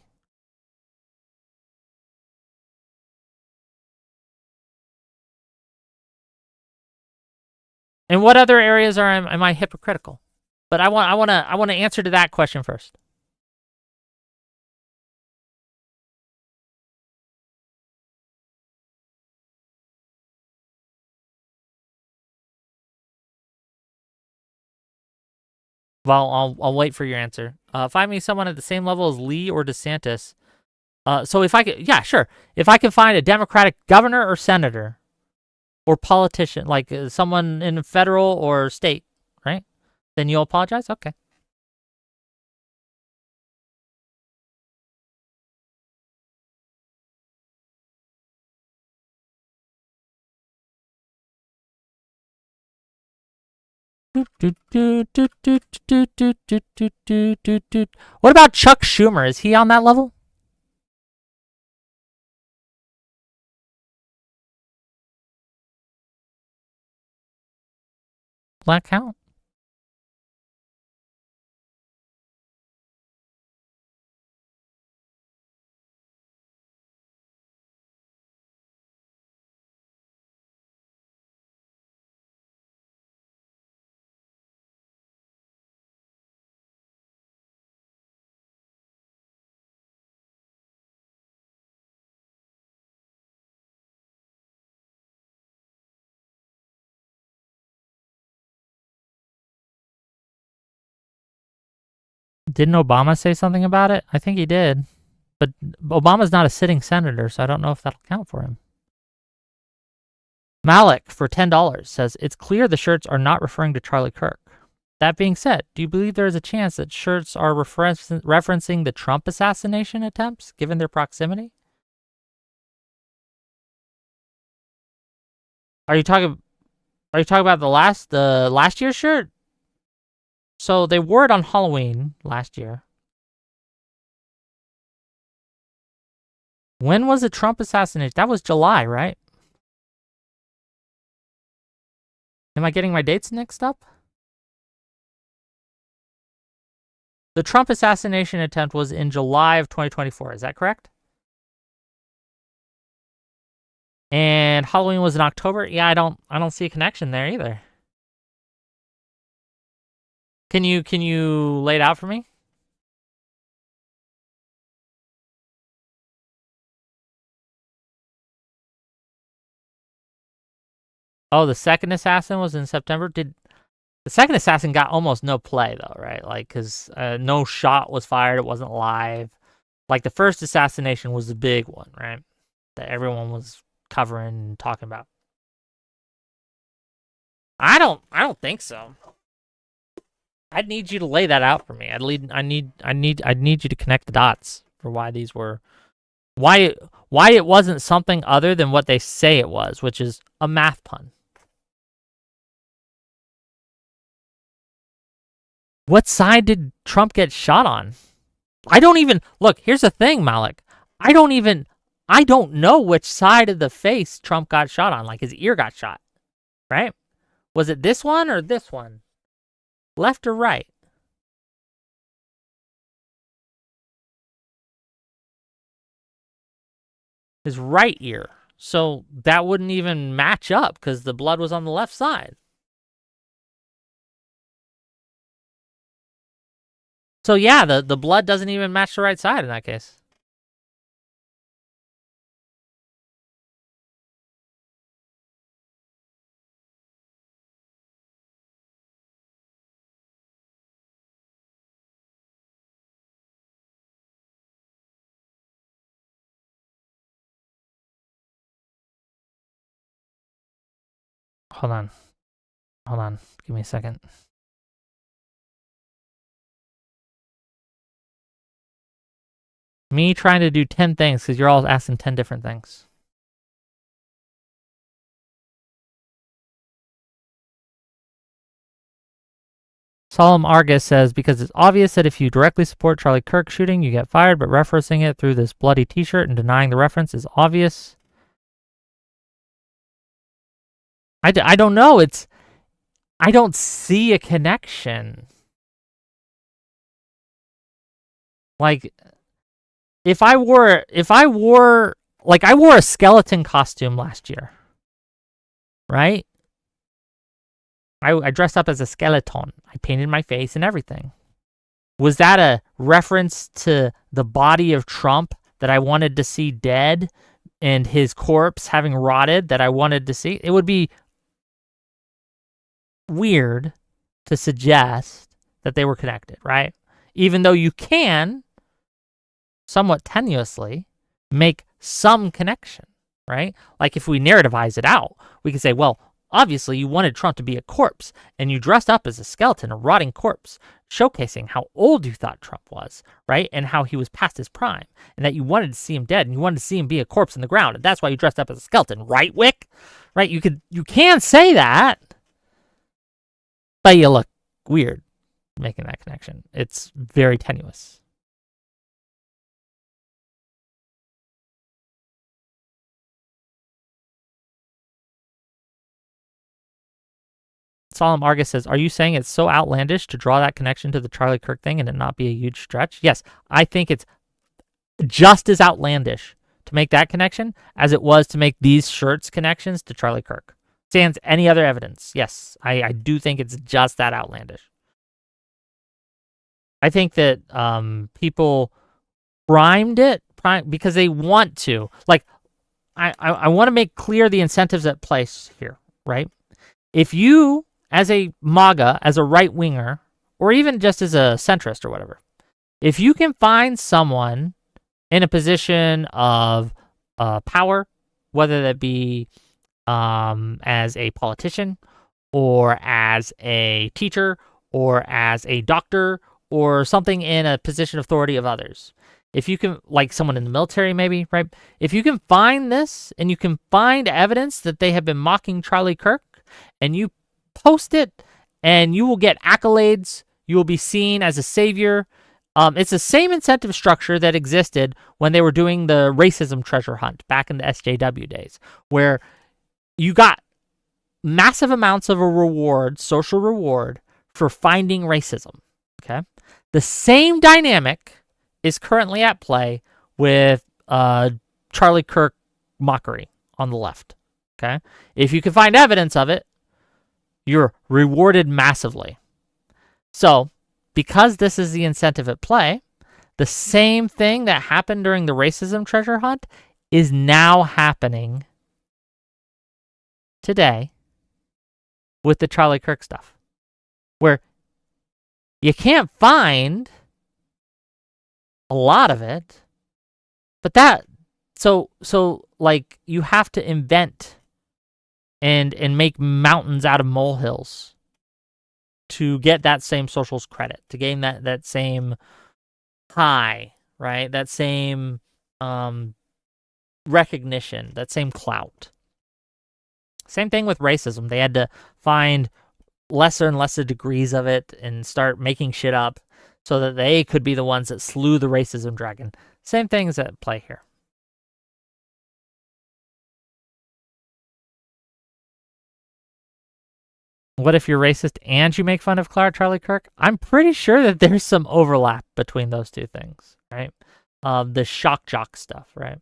In what other areas am I hypocritical? But I want to answer to that question first. Well, I'll wait for your answer. Find me someone at the same level as Lee or DeSantis. So if I could, yeah, sure. If I can find a Democratic governor or senator or politician, like someone in federal or state, right? Then you'll apologize? Okay. What about Chuck Schumer? Is he on that level? Will that count? Didn't Obama say something about it? I think he did. But Obama's not a sitting senator, so I don't know if that'll count for him. Malik, for $10, says, it's clear the shirts are not referring to Charlie Kirk. That being said, do you believe there is a chance that shirts are referencing the Trump assassination attempts, given their proximity? Are you talking about the last year's shirt? So they wore it on Halloween last year. When was the Trump assassination? That was July, right? Am I getting my dates mixed up? The Trump assassination attempt was in July of 2024. Is that correct? And Halloween was in October. Yeah, I don't see a connection there either. Can you lay it out for me? Oh, the second assassin was in September. Did the second assassin got almost no play though, right? Like, cause no shot was fired. It wasn't live. Like the first assassination was the big one, right? That everyone was covering and talking about. I don't think so. I'd need you to lay that out for me. I'd need you to connect the dots for why these were, why it wasn't something other than what they say it was, which is a math pun. What side did Trump get shot on? I don't even look. Here's the thing, Malik. I don't know which side of the face Trump got shot on. Like his ear got shot, right? Was it this one or this one? Left or right? His right ear. So that wouldn't even match up because the blood was on the left side. So yeah, the blood doesn't even match the right side in that case. Hold on. Give me a second. Me trying to do 10 things because you're all asking 10 different things. Solemn Argus says, because it's obvious that if you directly support Charlie Kirk shooting, you get fired, but referencing it through this bloody t-shirt and denying the reference is obvious. I don't know. I don't see a connection. Like, I wore a skeleton costume last year, right? I dressed up as a skeleton. I painted my face and everything. Was that a reference to the body of Trump that I wanted to see dead and his corpse having rotted that I wanted to see? It would be weird to suggest that they were connected, right? Even though you can, somewhat tenuously, make some connection, right? Like if we narrativize it out, we can say, well, obviously, you wanted Trump to be a corpse, and you dressed up as a skeleton, a rotting corpse, showcasing how old you thought Trump was, right? And how he was past his prime, and that you wanted to see him dead, and you wanted to see him be a corpse in the ground, and that's why you dressed up as a skeleton, right, Wick? Right? You can say that, but you look weird making that connection. It's very tenuous. Solemn Argus says, are you saying it's so outlandish to draw that connection to the Charlie Kirk thing and it not be a huge stretch? Yes, I think it's just as outlandish to make that connection as it was to make these shirts connections to Charlie Kirk. Sans any other evidence. Yes, I do think it's just that outlandish. I think that people primed it because they want to. Like, I want to make clear the incentives at play here, right? If you, as a MAGA, as a right-winger, or even just as a centrist or whatever, if you can find someone in a position of power, whether that be as a politician or as a teacher or as a doctor or something in a position of authority of others, if you can, like someone in the military maybe, right? If you can find this and you can find evidence that they have been mocking Charlie Kirk and you post it and you will get accolades, you will be seen as a savior. It's the same incentive structure that existed when they were doing the racism treasure hunt back in the SJW days, where you got massive amounts of a reward, social reward, for finding racism, okay? The same dynamic is currently at play with Charlie Kirk mockery on the left, okay? If you can find evidence of it, you're rewarded massively. So, because this is the incentive at play, the same thing that happened during the racism treasure hunt is now happening today with the Charlie Kirk stuff, where you can't find a lot of it, but so like you have to invent and make mountains out of molehills to get that same socials credit, to gain that same high, right? That same recognition, that same clout. Same thing with racism. They had to find lesser and lesser degrees of it and start making shit up so that they could be the ones that slew the racism dragon. Same things at play here. What if you're racist and you make fun of Charlie Kirk? I'm pretty sure that there's some overlap between those two things, right? The shock jock stuff, right?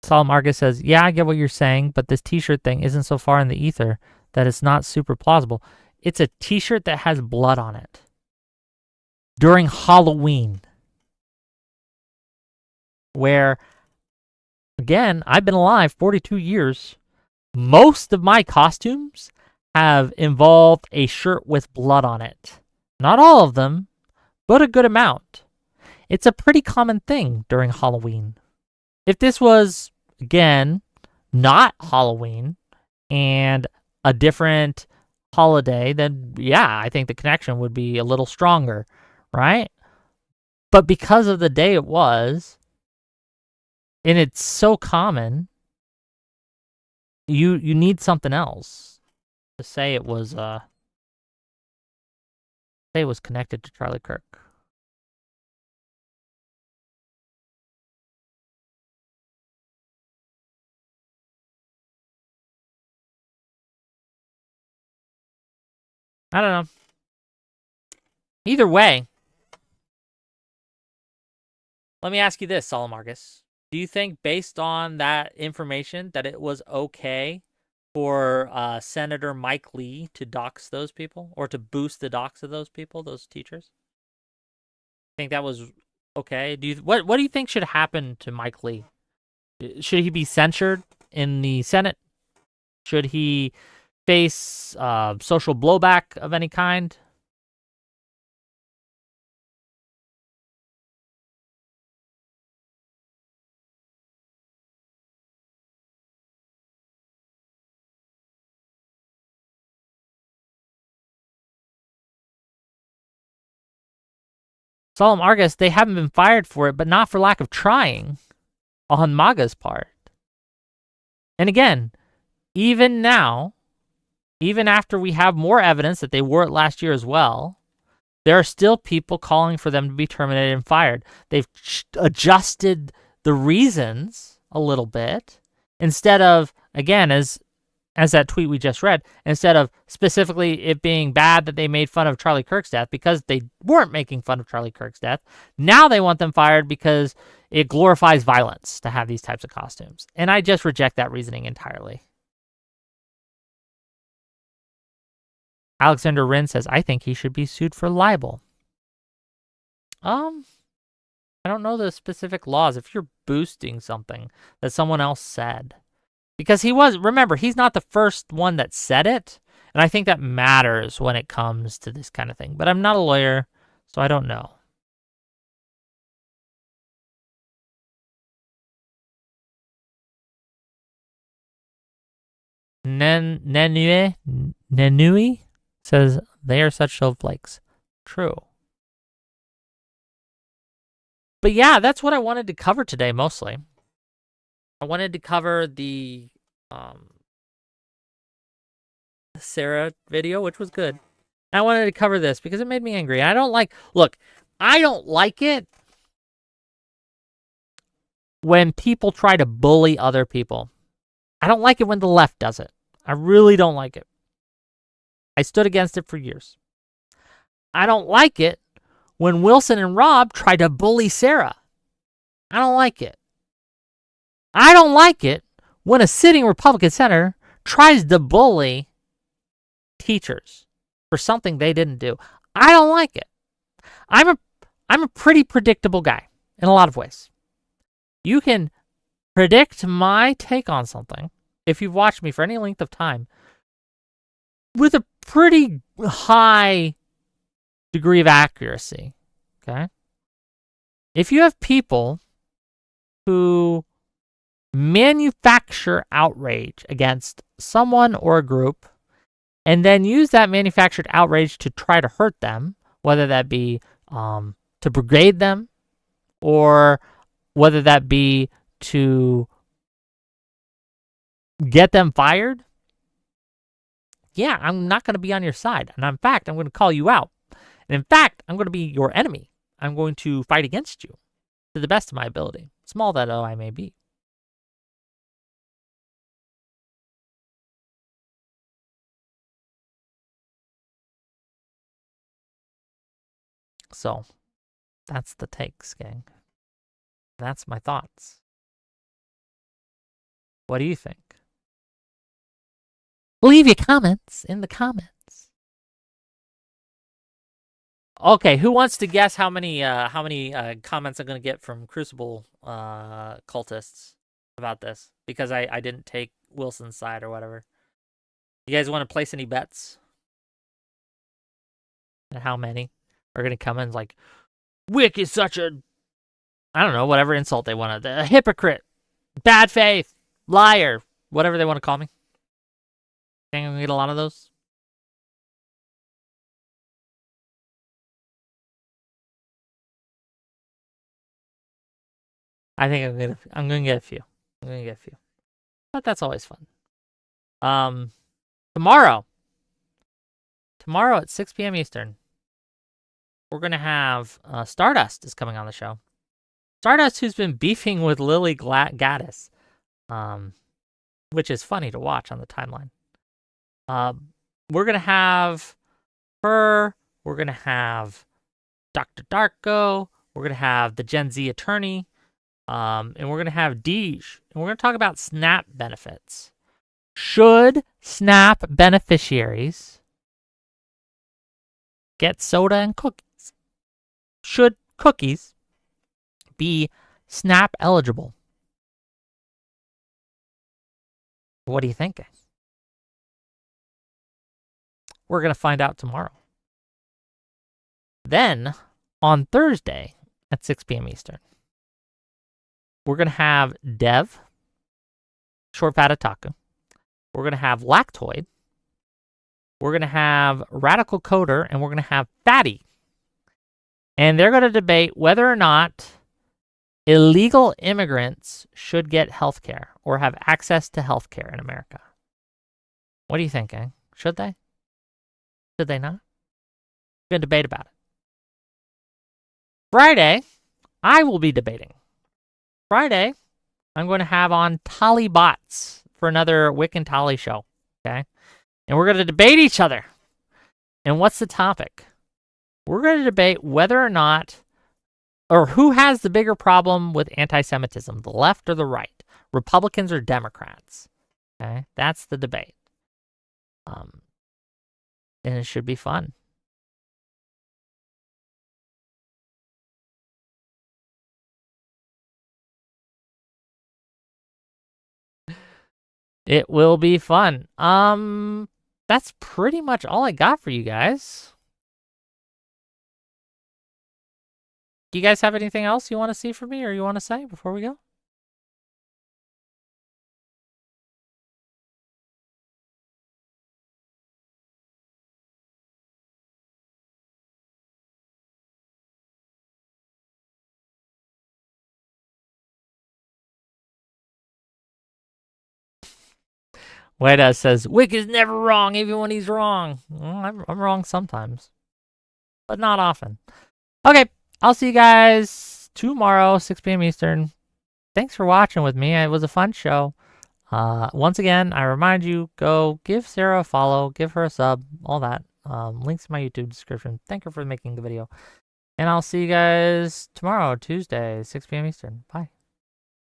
Solemn Argus says, yeah, I get what you're saying, but this t-shirt thing isn't so far in the ether that it's not super plausible. It's a t-shirt that has blood on it during Halloween, where, again, I've been alive 42 years. Most of my costumes have involved a shirt with blood on it. Not all of them, but a good amount. It's a pretty common thing during Halloween. If this was, again, not Halloween and a different holiday, then yeah, I think the connection would be a little stronger, right? But because of the day it was, and it's so common, you need something else to say it was connected to Charlie Kirk. I don't know. Either way, let me ask you this, Salamargus. Do you think, based on that information, that it was okay for Senator Mike Lee to dox those people, or to boost the dox of those people, those teachers? Think that was okay? What do you think should happen to Mike Lee? Should he be censured in the Senate? Should he face social blowback of any kind? Solemn Argus, they haven't been fired for it, but not for lack of trying on MAGA's part. And again, even now, even after we have more evidence that they wore it last year as well, there are still people calling for them to be terminated and fired. They've adjusted the reasons a little bit. Instead of, again, as that tweet we just read, instead of specifically it being bad that they made fun of Charlie Kirk's death, because they weren't making fun of Charlie Kirk's death, now they want them fired because it glorifies violence to have these types of costumes. And I just reject that reasoning entirely. Alexander Wren says, I think he should be sued for libel. I don't know the specific laws. If you're boosting something that someone else said, because remember, he's not the first one that said it. And I think that matters when it comes to this kind of thing. But I'm not a lawyer, so I don't know. Nenui says, they are such snowflakes. True. But yeah, that's what I wanted to cover today, mostly. I wanted to cover the Sarah video, which was good. And I wanted to cover this because it made me angry. I don't like it when people try to bully other people. I don't like it when the left does it. I really don't like it. I stood against it for years. I don't like it when Wilson and Rob try to bully Sarah. I don't like it. I don't like it when a sitting Republican senator tries to bully teachers for something they didn't do. I don't like it. I'm a pretty predictable guy in a lot of ways. You can predict my take on something if you've watched me for any length of time with a pretty high degree of accuracy. Okay? If you have people who manufacture outrage against someone or a group and then use that manufactured outrage to try to hurt them, whether that be to brigade them or whether that be to get them fired, yeah, I'm not going to be on your side. And in fact, I'm going to call you out. And in fact, I'm going to be your enemy. I'm going to fight against you to the best of my ability, small that I may be. So, that's the takes, gang. That's my thoughts. What do you think? Leave your comments in the comments. Okay, who wants to guess how many comments I'm going to get from Crucible cultists about this? Because I didn't take Wilson's side or whatever. You guys want to place any bets? And how many are going to come in like, Wick is such a I don't know, whatever insult they wanted. A hypocrite, bad faith, liar, whatever they want to call me. Think I'm gonna get a lot of those? I think I'm gonna get a few. I'm gonna get a few. But that's always fun. Tomorrow at 6 p.m. Eastern, we're gonna have Stardust is coming on the show. Stardust, who's been beefing with Lily Gaddis, which is funny to watch on the timeline. We're gonna have her. We're gonna have Dr. Darko. We're gonna have the Gen Z attorney. And we're going to have Deej. And we're going to talk about SNAP benefits. Should SNAP beneficiaries get soda and cookies? Should cookies be SNAP eligible? What are you thinking? We're going to find out tomorrow. Then, on Thursday at 6 p.m. Eastern, we're going to have Dev, Short Fat Otaku. We're going to have Lactoid. We're going to have Radical Coder. And we're going to have Fatty. And they're going to debate whether or not illegal immigrants should get health care or have access to health care in America. What do you think, gang? Should they? Should they not? We're going to debate about it. Friday, I will be debating. Friday, I'm going to have on Tolly Bots for another Wick and Tolly show, okay? And we're going to debate each other. And what's the topic? We're going to debate whether or not, or who has the bigger problem with anti-Semitism, the left or the right, Republicans or Democrats, okay? That's the debate. And it should be fun. It will be fun. That's pretty much all I got for you guys. Do you guys have anything else you want to see from me or you want to say before we go? Weda says, Wick is never wrong, even when he's wrong. Well, I'm wrong sometimes, but not often. Okay, I'll see you guys tomorrow, 6 p.m. Eastern. Thanks for watching with me. It was a fun show. Once again, I remind you, go give Sarah a follow, give her a sub, all that. Links in my YouTube description. Thank her for making the video. And I'll see you guys tomorrow, Tuesday, 6 p.m. Eastern. Bye.